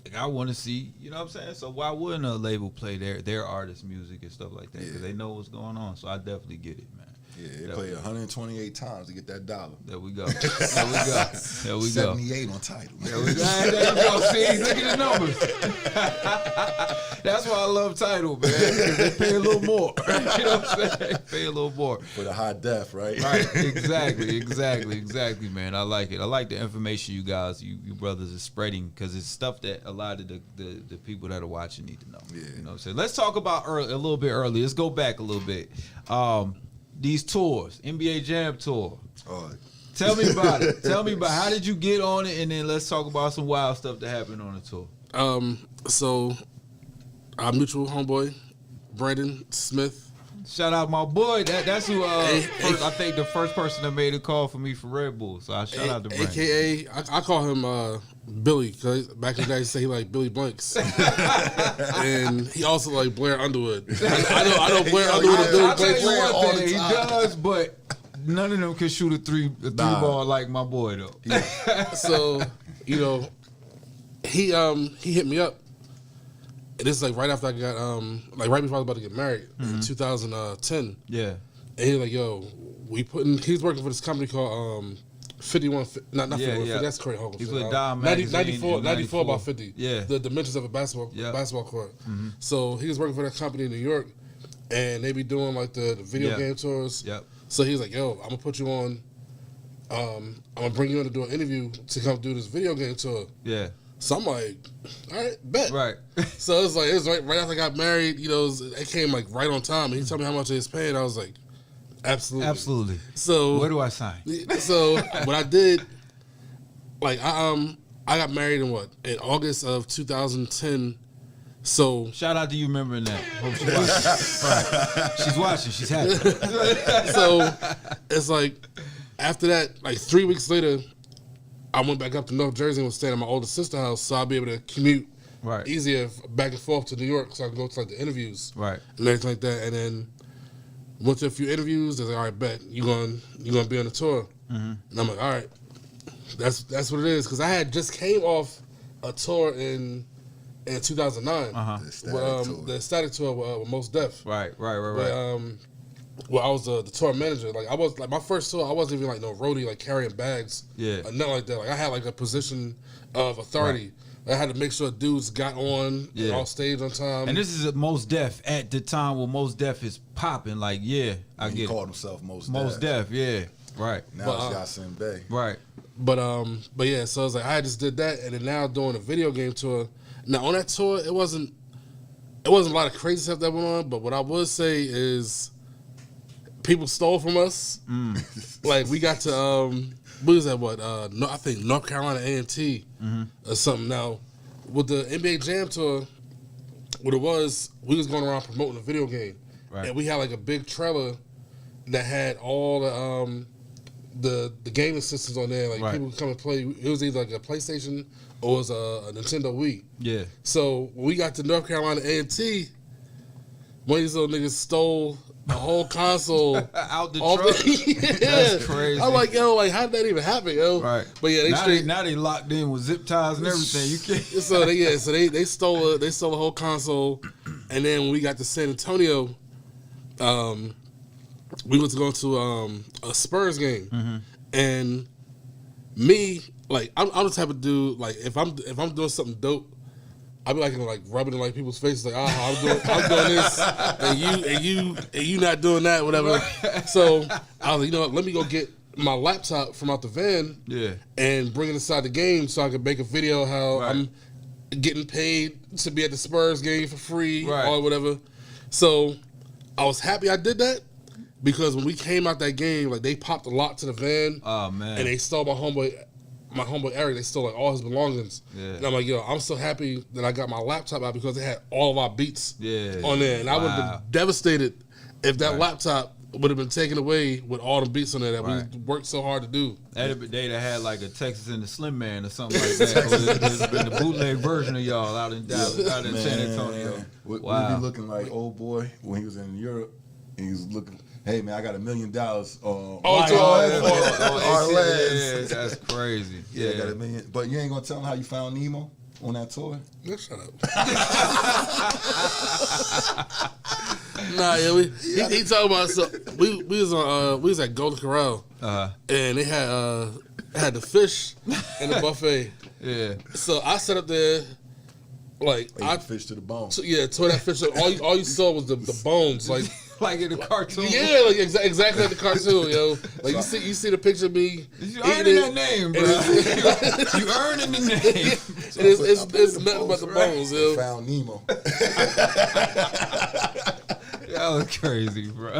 Like, I want to see, you know what I'm saying? So why wouldn't a label play their artist music and stuff like that? Because they know what's going on. So I definitely get it, man. Yeah, they play 128 times to get that dollar. There we go. There we go. 78 on title. There we go. There you go. See, look at the numbers. That's why I love title, man. Because they pay a little more. You know what I'm saying? Pay a little more. For the high def, right? Right. Exactly, man. I like it. I like the information you guys, you brothers, are spreading, because it's stuff that a lot of the people that are watching need to know. Yeah. You know what I'm saying? Let's talk about a little bit early. Let's go back a little bit. These tours, NBA Jam Tour. Tell me about it. Tell me about how did you get on it, and then let's talk about some wild stuff that happened on the tour. So our mutual homeboy, Brandon Smith. Shout out my boy. That's who. I think the first person that made a call for me for Red Bull. So I shout out to Brandon. AKA, I call him Billy, because back in the day, he said he like Billy Blanks, and he also like Blair Underwood. I know Blair Underwood and Billy Blanks all the time. He does, but none of them can shoot a three ball like my boy though. Yeah. So he hit me up. And this is like right after I got right before I was about to get married in 2010. Yeah. And he was like, yo, he's working for this company called 51, not 51, that's Curry Hogan. He's with Dime Magazine. 94 about 50. Yeah. The dimensions of a basketball court. Mm-hmm. So he was working for that company in New York, and they be doing like the video game tours. Yep. So he's like, yo, I'm going to put you on, I'm going to bring you in to do an interview to come do this video game tour. Yeah. So I'm like, all right, bet. Right. So it was right after I got married, it came like right on time. And he told me how much he was paying. I was like, absolutely. So where do I sign? So what I did, like I got married in August of 2010. So shout out to you remembering that. Hope she's watching. Right. She's watching. She's happy. So it's like after that, like 3 weeks later, I went back up to North Jersey and was staying at my older sister's house, so I'll be able to commute easier back and forth to New York, so I can go to like the interviews, and everything like that. And then went to a few interviews. They're like, all right, bet you gonna be on the tour, and I'm like, all right, that's what it is, because I had just came off a tour in 2009, the Static tour with Mos Def, right. Well, I was the tour manager. Like I was like my first tour, I wasn't even like no roadie, like carrying bags, or nothing like that. Like I had like a position of authority. Right. I had to make sure dudes got on off stage on time. And this is Mos Def at the time where Mos Def is popping. Like I get it. He called himself Mos Def. Mos Def, right. Now it's Yasin Bey. Right. But yeah, so I was like, I just did that, and then now doing a video game tour. Now on that tour, it wasn't a lot of crazy stuff that went on. But what I would say is, people stole from us. Like we got to what was that? I think North Carolina A&T or something. Now with the NBA Jam tour, what it was, we was going around promoting a video game, and we had like a big trailer that had all the gaming systems on there. Like people could come and play. It was either like a PlayStation or it was a Nintendo Wii. Yeah. So when we got to North Carolina A&T, one of these little niggas stole the whole console out the truck. That's crazy. I'm like, yo, like how did that even happen, yo? Right. But yeah, now they locked in with zip ties and everything. You can't. So they stole the whole console, and then when we got to San Antonio, we went to go to a Spurs game, and me, like I'm the type of dude, like if I'm doing something dope, I be like rubbing in like people's faces, like, I'm doing this, and you not doing that, whatever. So I was like, you know what? Let me go get my laptop from out the van, and bring it inside the game so I could make a video how I'm getting paid to be at the Spurs game for free or whatever. So I was happy I did that, because when we came out that game, like they popped a lock to the van, and they stole my homeboy Eric, they stole like all his belongings. Yeah. And I'm like, yo, I'm so happy that I got my laptop out, because they had all of our beats on there. And I would have been devastated if that laptop would have been taken away with all the beats on there that we worked so hard to do. That'd be they had like a Texas and the Slim Man or something like that. It's been the bootleg version of y'all out in Dallas, out in San Antonio. We be looking like old boy when he was in Europe, and he was looking. Hey man, I got $1 million. That's crazy. Yeah, I got $1 million. But you ain't gonna tell him how you found Nemo on that tour? Yeah, shut up. Nah, he talking about, so we was at Golden Corral, and they had the fish and the buffet. Yeah. So I sat up there. Like I fish to the bone. So, tore that fish up. All you saw was the bones, like like in the cartoon. Yeah, like exactly like the cartoon, yo. Like you see the picture of me. You earning that name, bro. You earning the name. It's nothing but the bones, yo. Found Nemo. That was crazy, bro.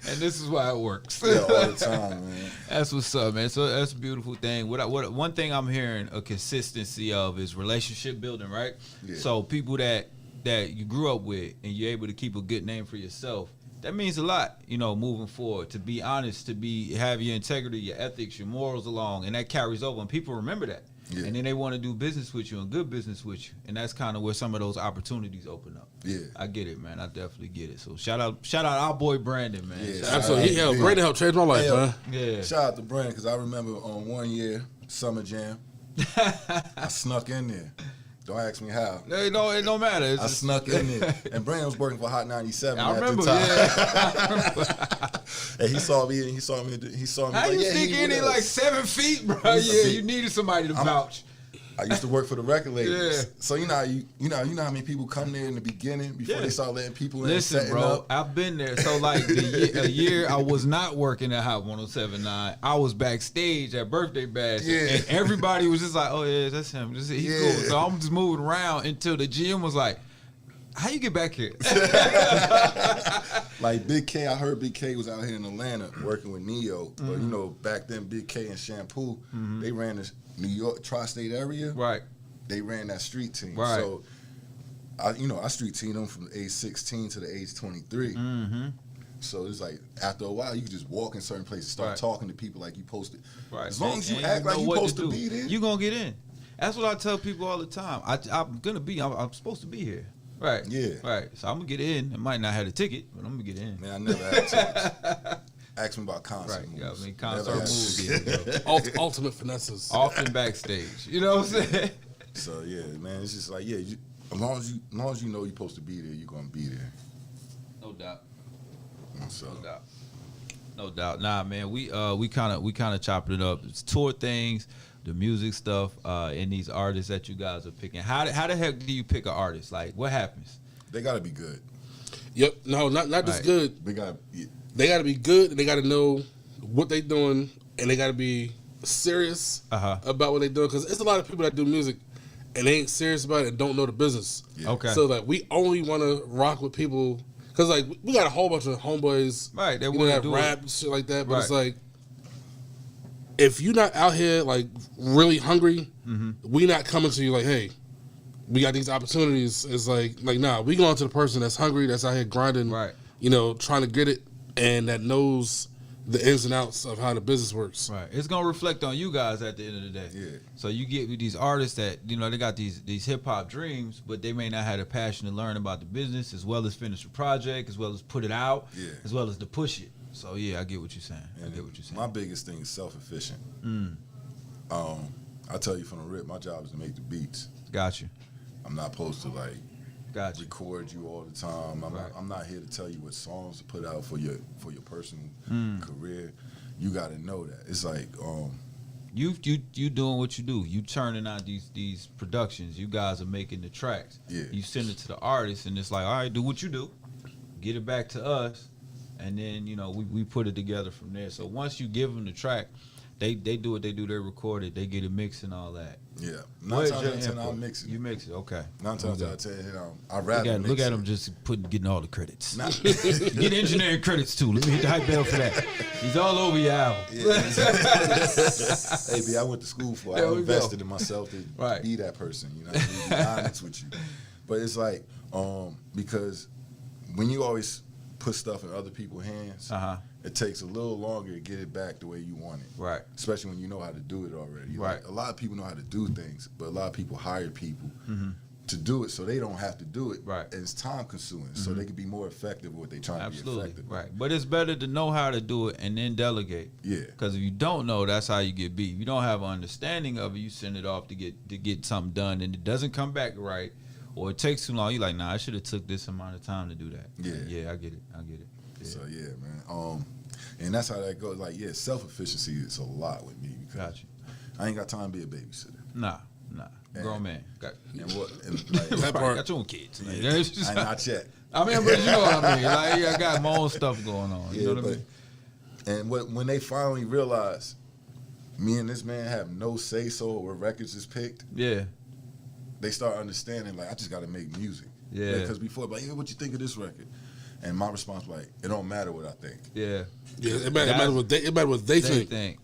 And this is why it works. Yeah, all the time, man. That's what's up, man. So that's a beautiful thing. What one thing I'm hearing a consistency of is relationship building, right? Yeah. So people that you grew up with and you're able to keep a good name for yourself, that means a lot, moving forward. To be honest, have your integrity, your ethics, your morals along, and that carries over. And people remember that. Yeah. And then they want to do business with you and good business with you. And that's kind of where some of those opportunities open up. Yeah. I get it, man. I definitely get it. So shout out our boy Brandon, man. Yeah, absolutely. Brandon helped change my life, man. Yeah. Shout out to Brandon, because I remember on one year, Summer Jam, I snuck in there. Don't ask me how. It don't matter. It's I snuck in there. And Brandon was working for Hot 97 I at remember, the time. yeah. And he saw me. How you sneak in there like 7 feet, bro? Yeah, you needed somebody to vouch. I used to work for the record labels. Yeah. So you know how many people come there in the beginning before they start letting people in. Listen, bro, up. I've been there. So like a year I was not working at Hot 107.9. I was backstage at Birthday Bash. Yeah. And everybody was just like, oh yeah, that's him. He's cool. So I'm just moving around until the GM was like, how you get back here? Like Big K, I heard Big K was out here in Atlanta working with Neo. But you know, back then Big K and Shampoo, they ran this New York tri-state area. Right. They ran that street team. Right. So I street teamed them from age 16 to the age 23. Mm-hmm. So it's like after a while you can just walk in certain places, start talking to people like you posted. Right. As long as you and act like you're supposed to be there, you're gonna get in. That's what I tell people all the time. I'm supposed to be here. Right. Yeah. Right. So I'm gonna get in. I might not have a ticket, but I'm gonna get in. man, I never had tickets. Ask me about concert Right. moves. Yeah, I mean, Never concert had moves. tickets. Yeah, Ultimate finesses. often backstage. You know what I'm saying? So yeah, man, it's just like as long as you know you're supposed to be there, you're gonna be there. No doubt. So No doubt. Nah, man, we kind of chopping it up. It's tour things, the music stuff, and these artists that you guys are picking. How the heck do you pick an artist? Like, what happens? they gotta be good. Yep. No, not just Right. good. They gotta. They got to be good, and they got to know what they doing, and they got to be serious about what they doing. Because there's a lot of people that do music, and they ain't serious about it and don't know the business. Yeah. Okay. So like we only want to rock with people because like we got a whole bunch of homeboys, Right, they you know, wanna that do rap it. and shit like that. But it's Right. like if you're not out here like really hungry, we not coming to you like, hey, we got these opportunities. It's like nah, we going to the person that's hungry, that's out here grinding, Right. you know, trying to get it, and that knows the ins and outs of how the business works. Right. It's gonna reflect on you guys at the end of the day. Yeah. So you get with these artists that, you know, they got these hip hop dreams, but they may not have the passion to learn about the business as well as finish a project, as well as put it out, as well as to push it. So yeah, I get what you're saying. And I get what you're saying. my biggest thing is self-efficient. I tell you from the rip, my job is to make the beats. Got you. I'm not supposed to like Got you. record you all the time. I'm not here to tell you what songs to put out for your personal career. You got to know that. It's like You doing what you do. You churning out these productions. You guys are making the tracks. Yeah. You send it to the artist, and it's like, all right, do what you do, get it back to us, and then you know we put it together from there. So once you give them the track, they do what they do. They record it. They get it mixed and all that. yeah. Where's 9 your times out of 10 I'll input? mix it. You mix it, okay. 9 times out of 10 I'd rather mix Look at it. him just getting all the credits. Nah. Get engineering credits too. Let me hit the hype bell for that. He's all over your album. Yeah. Hey, B, I went to school for it. There I we invested go. in myself to Right. be that person. You know, to be honest with you. But it's like because when you always put stuff in other people's hands, it takes a little longer to get it back the way you want it. Right. Especially when you know how to do it already. Right. Like, a lot of people know how to do things, but a lot of people hire people to do it so they don't have to do it. Right. And it's time consuming, so they can be more effective with what they're trying to be Absolutely. effective. Right. But it's better to know how to do it and then delegate. Yeah. Because if you don't know, that's how you get beat. If you don't have an understanding of it, you send it off to get something done, and it doesn't come back right, or it takes too long. You're like, nah, I should have took this amount of time to do that. Yeah. Yeah, I get it. Yeah. So yeah, man. And that's how that goes. Like, yeah, self-efficiency is a lot with me because Got you. I ain't got time to be a babysitter. Nah. Grown man. And what? And like, That part. Got your own kids. Like, yeah, that's just- I not yet. I mean, but you know what I mean. Like, I got my own stuff going on. You know what I mean? And when they finally realize me and this man have no say-so where records is picked, Yeah. they start understanding, like, I just got to make music. Yeah. Because before, like, hey, what you think of this record? And my response was like, it don't matter what I think. Yeah. Yeah, it matters what they think.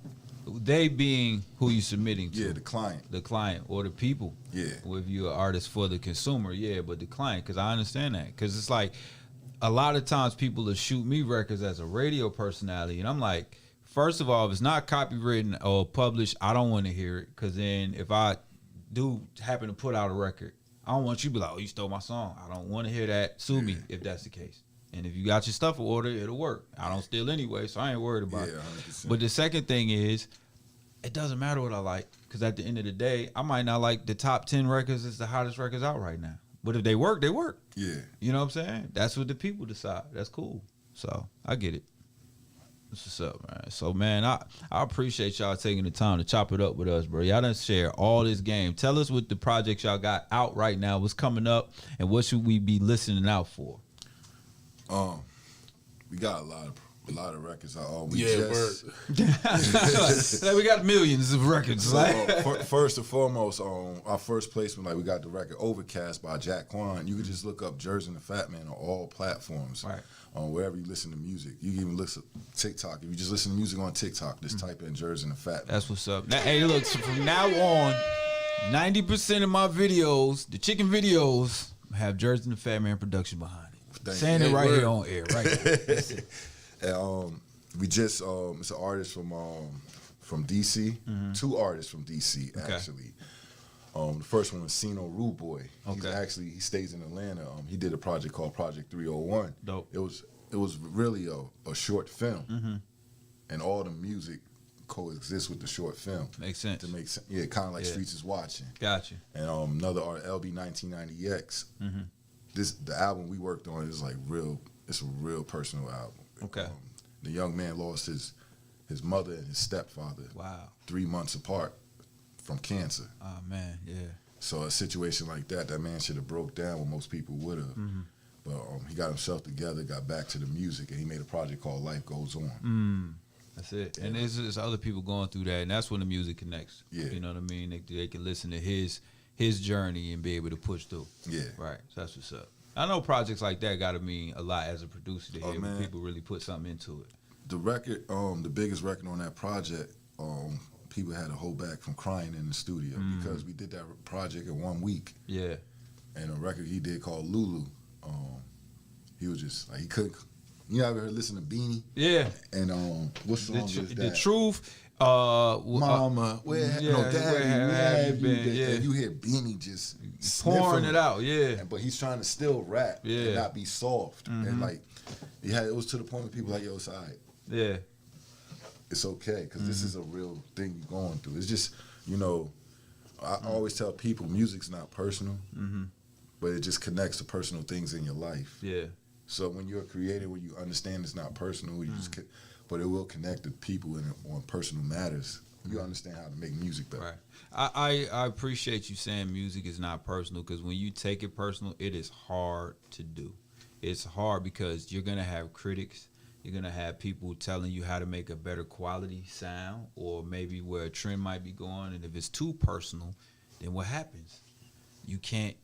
They being who you submitting to. Yeah, the client. The client or the people. Yeah. Or if you're an artist for the consumer, yeah, but the client, because I understand that. Because it's like a lot of times people will shoot me records as a radio personality, and I'm like, first of all, if it's not copywritten or published, I don't want to hear it. Because then if I do happen to put out a record, I don't want you to be like, oh, you stole my song. I don't want to hear that. Sue me if that's the case. And if you got your stuff in order, it'll work. I don't steal anyway, so I ain't worried about it. 100%. But the second thing is, it doesn't matter what I like, Because at the end of the day, I might not like the top 10 records is the hottest records out right now. But if they work, they work. Yeah. You know what I'm saying? That's what the people decide. That's cool. So I get it. That's what's up, man. So, man, I appreciate y'all taking the time to chop it up with us, bro. Y'all done share all this game. Tell us what the projects y'all got out right now, what's coming up, and what should we be listening out for? We got a lot of records out. We got millions of records. First and foremost, our first placement, like we got the record Overcast by Jack Quan. You can just look up Jerz and the Fat Man on all platforms. Right. Wherever you listen to music. You can even listen to TikTok. If you just listen to music on TikTok, just type in Jerz and the Fat Man. That's what's up. Now, hey, look, so from now on, 90% of my videos, the chicken videos, have Jerz and the Fat Man production behind it. Saying it right here on air, right here. That's it. And we just it's an artist from DC, 2 artists from DC actually. The first one was Sino Rude Boy. He stays in Atlanta. He did a project called Project 301. Dope. It was really a short film, and all the music coexists with the short film. Makes sense. To make sense, yeah, kind of like Streets is Watching. Gotcha. And another art, LB 1990X. The album we worked on is like real. It's a real personal album. Okay. The young man lost his mother and his stepfather. Wow. 3 months apart from cancer. Oh man, yeah. So a situation like that man should have broke down when most people would have. But he got himself together, got back to the music, and he made a project called Life Goes On. That's it. And there's other people going through that, and that's when the music connects. Yeah. You know what I mean? They can listen to his journey and be able to push through. Yeah. Right. So that's what's up. I know projects like that got to mean a lot as a producer to hear when man. people really put something into it. The record, the biggest record on that project, people had to hold back from crying in the studio because we did that project in 1 week. Yeah. And a record he did called Lulu, he was just like, he couldn't. You ever listen to Beanie? Yeah. And what song is that? The Truth. Mama, where Daddy, where have you been? Yeah. And you hear Beanie just Pouring sniffing it out, yeah. But he's trying to still rap and not be soft. And like, it was to the point where people like, yo, it's all right. Yeah. It's okay, because this is a real thing you're going through. It's just, I always tell people music's not personal, but it just connects to personal things in your life. Yeah. So when you're a creator, when you understand it's not personal, but it will connect to people on personal matters. You understand how to make music better. Right. I appreciate you saying music is not personal, because when you take it personal, it is hard to do. It's hard because you're going to have critics. You're going to have people telling you how to make a better quality sound, or maybe where a trend might be going. And if it's too personal, then what happens? You can't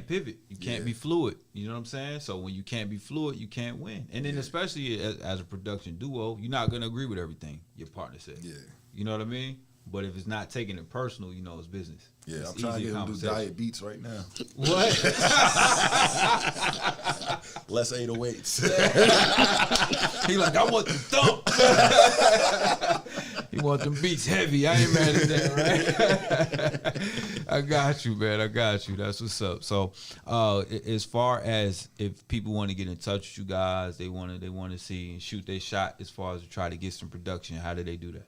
pivot. You can't be fluid. You know what I'm saying? So when you can't be fluid, you can't win. And then especially as a production duo, you're not going to agree with everything your partner says. Yeah. You know what I mean? But if it's not taking it personal, it's business. Yeah, it's I'm trying to get him to do diet beats right now. What? Less 808s. He like, I want the thump. He want them beats heavy. I ain't mad at that, right? I got you, man. I got you. That's what's up. So, as far as if people want to get in touch with you guys, they want to see and shoot their shot as far as to try to get some production, how do they do that?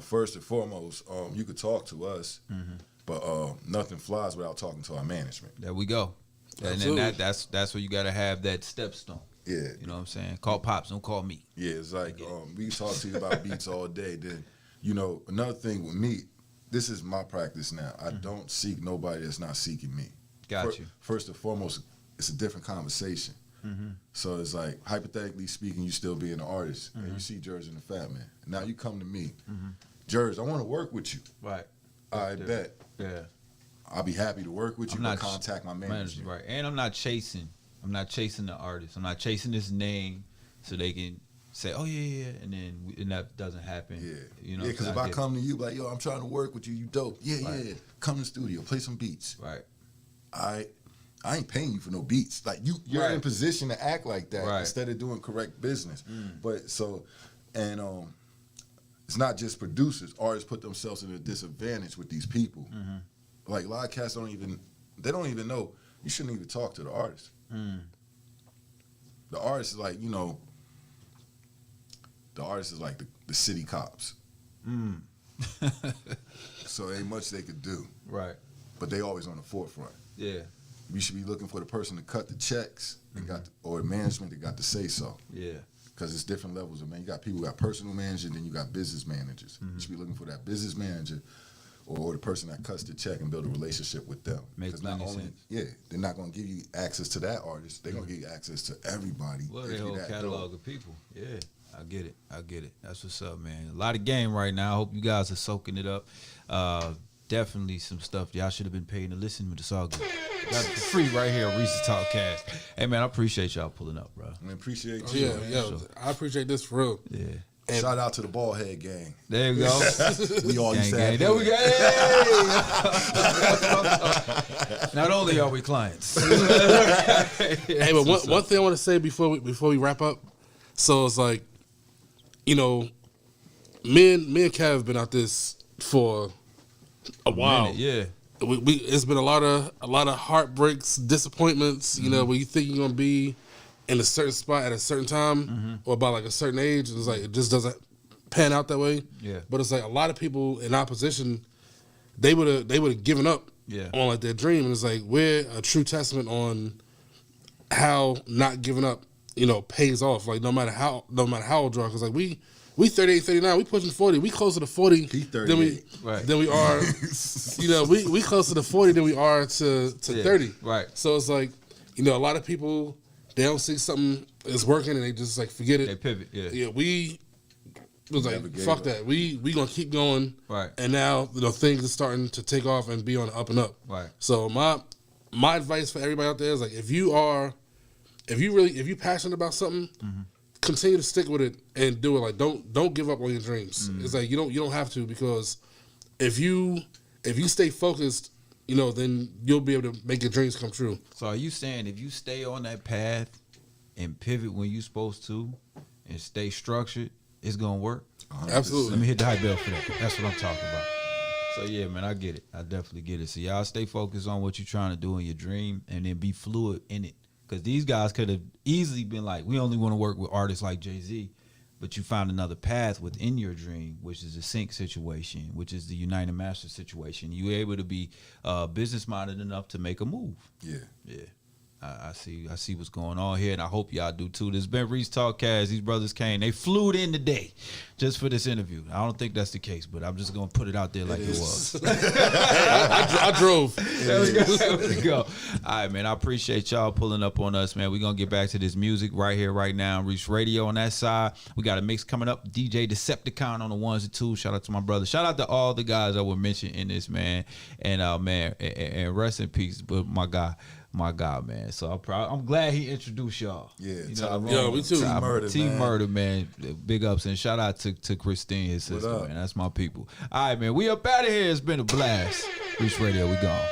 First and foremost, you could talk to us, but nothing flies without talking to our management. There we go. And then that's where you got to have that stepstone. Yeah. You know what I'm saying? Call Pops, don't call me. Yeah, it's like we can talk to you about beats all day. Then, another thing with me, this is my practice now. I don't seek nobody that's not seeking me. Got you. First and foremost, it's a different conversation. So it's like, hypothetically speaking, you still being an artist, and you see Jerz and the Fat Man. Now you come to me, Jerz, I want to work with you. Right. I bet. Yeah. I'll be happy to work with you, but contact my manager. Right. And I'm not chasing the artist. I'm not chasing this name so they can say, oh, yeah, and then that doesn't happen. Yeah. Because if I come to you, like, yo, I'm trying to work with you, you dope. Yeah. Come to the studio, play some beats. Right. I ain't paying you for no beats. Like, you're in position to act like that instead of doing correct business. But it's not just producers. Artists put themselves at a disadvantage with these people. Like, a lot of cats don't even know. You shouldn't even talk to the artist. The artist is like, the artist is like the city cops. So ain't much they could do. Right. But they always on the forefront. Yeah. You should be looking for the person to cut the checks and or management that got to say so. Yeah. Because it's different levels of man. You got people who got personal managers, then you got business managers. You should be looking for that business manager or the person that cuts the check and build a relationship with them. Makes not only sense. Yeah, they're not going to give you access to that artist. They're going to give you access to everybody. Well, their whole catalog of people. Yeah, I get it. That's what's up, man. A lot of game right now. I hope you guys are soaking it up. Definitely some stuff y'all should have been paying to listen to. It's all good. Got it for free right here on Reec TalkCast. Hey, man, I appreciate y'all pulling up, bro. I appreciate you, man. Yeah, I appreciate this for real. Yeah. And shout out to the ball head gang. There you go. We all used to have there we go. Hey! Not only are we clients. Hey, but one thing I want to say before we wrap up. So it's like, you know, me and Kev have been out this for a while. Yeah. We it's been a lot of heartbreaks, disappointments. You know, when you think you're gonna be in a certain spot at a certain time or by like a certain age, it's like it just doesn't pan out that way. Yeah. But it's like a lot of people in our position, they would have given up on like their dream, and it's like we're a true testament on how not giving up, you know, pays off. Like no matter how old you are, because like we 38, 39, we pushing 40. We closer to 40 than we are. You know, we closer to 40 than we are to 30. Right. So it's like, you know, a lot of people, they don't see something is working and they just like forget it. They pivot. Yeah. Yeah. We was like, fuck that. We gonna keep going. Right. And now, you know, things are starting to take off and be on the up and up. Right. So my advice for everybody out there is like, if you're passionate about something, continue to stick with it and do it. Like don't give up on your dreams. It's like you don't have to, because if you stay focused, you know, then you'll be able to make your dreams come true. So are you saying if you stay on that path and pivot when you're supposed to and stay structured, it's gonna work? 100%. Absolutely. Let me hit the high bell for that. That's what I'm talking about. So yeah, man, I get it. I definitely get it. So y'all stay focused on what you're trying to do in your dream and then be fluid in it. Because these guys could have easily been like, we only want to work with artists like Jay-Z, but you found another path within your dream, which is the Sync situation, which is the United Masters situation. You were able to be business-minded enough to make a move. Yeah. Yeah. I see what's going on here, and I hope y'all do too. This has been Reec TalkCast. These brothers came. They flew in today just for this interview. I don't think that's the case, but I'm just going to put it out there like it was. I drove. There we go. All right, man. I appreciate y'all pulling up on us, man. We're going to get back to this music right here, right now. Reach Radio on that side. We got a mix coming up. DJ Decepticon on the ones and twos. Shout out to my brother. Shout out to all the guys that were mentioned in this, man. And, man, and rest in peace, but my God, man. So I'm glad he introduced y'all. Yeah, you know, me too. Team Murder, man. Big ups, and shout out to Christine, his sister, man. That's my people. All right, man. We up out of here. It's been a blast. Reach Radio, we gone.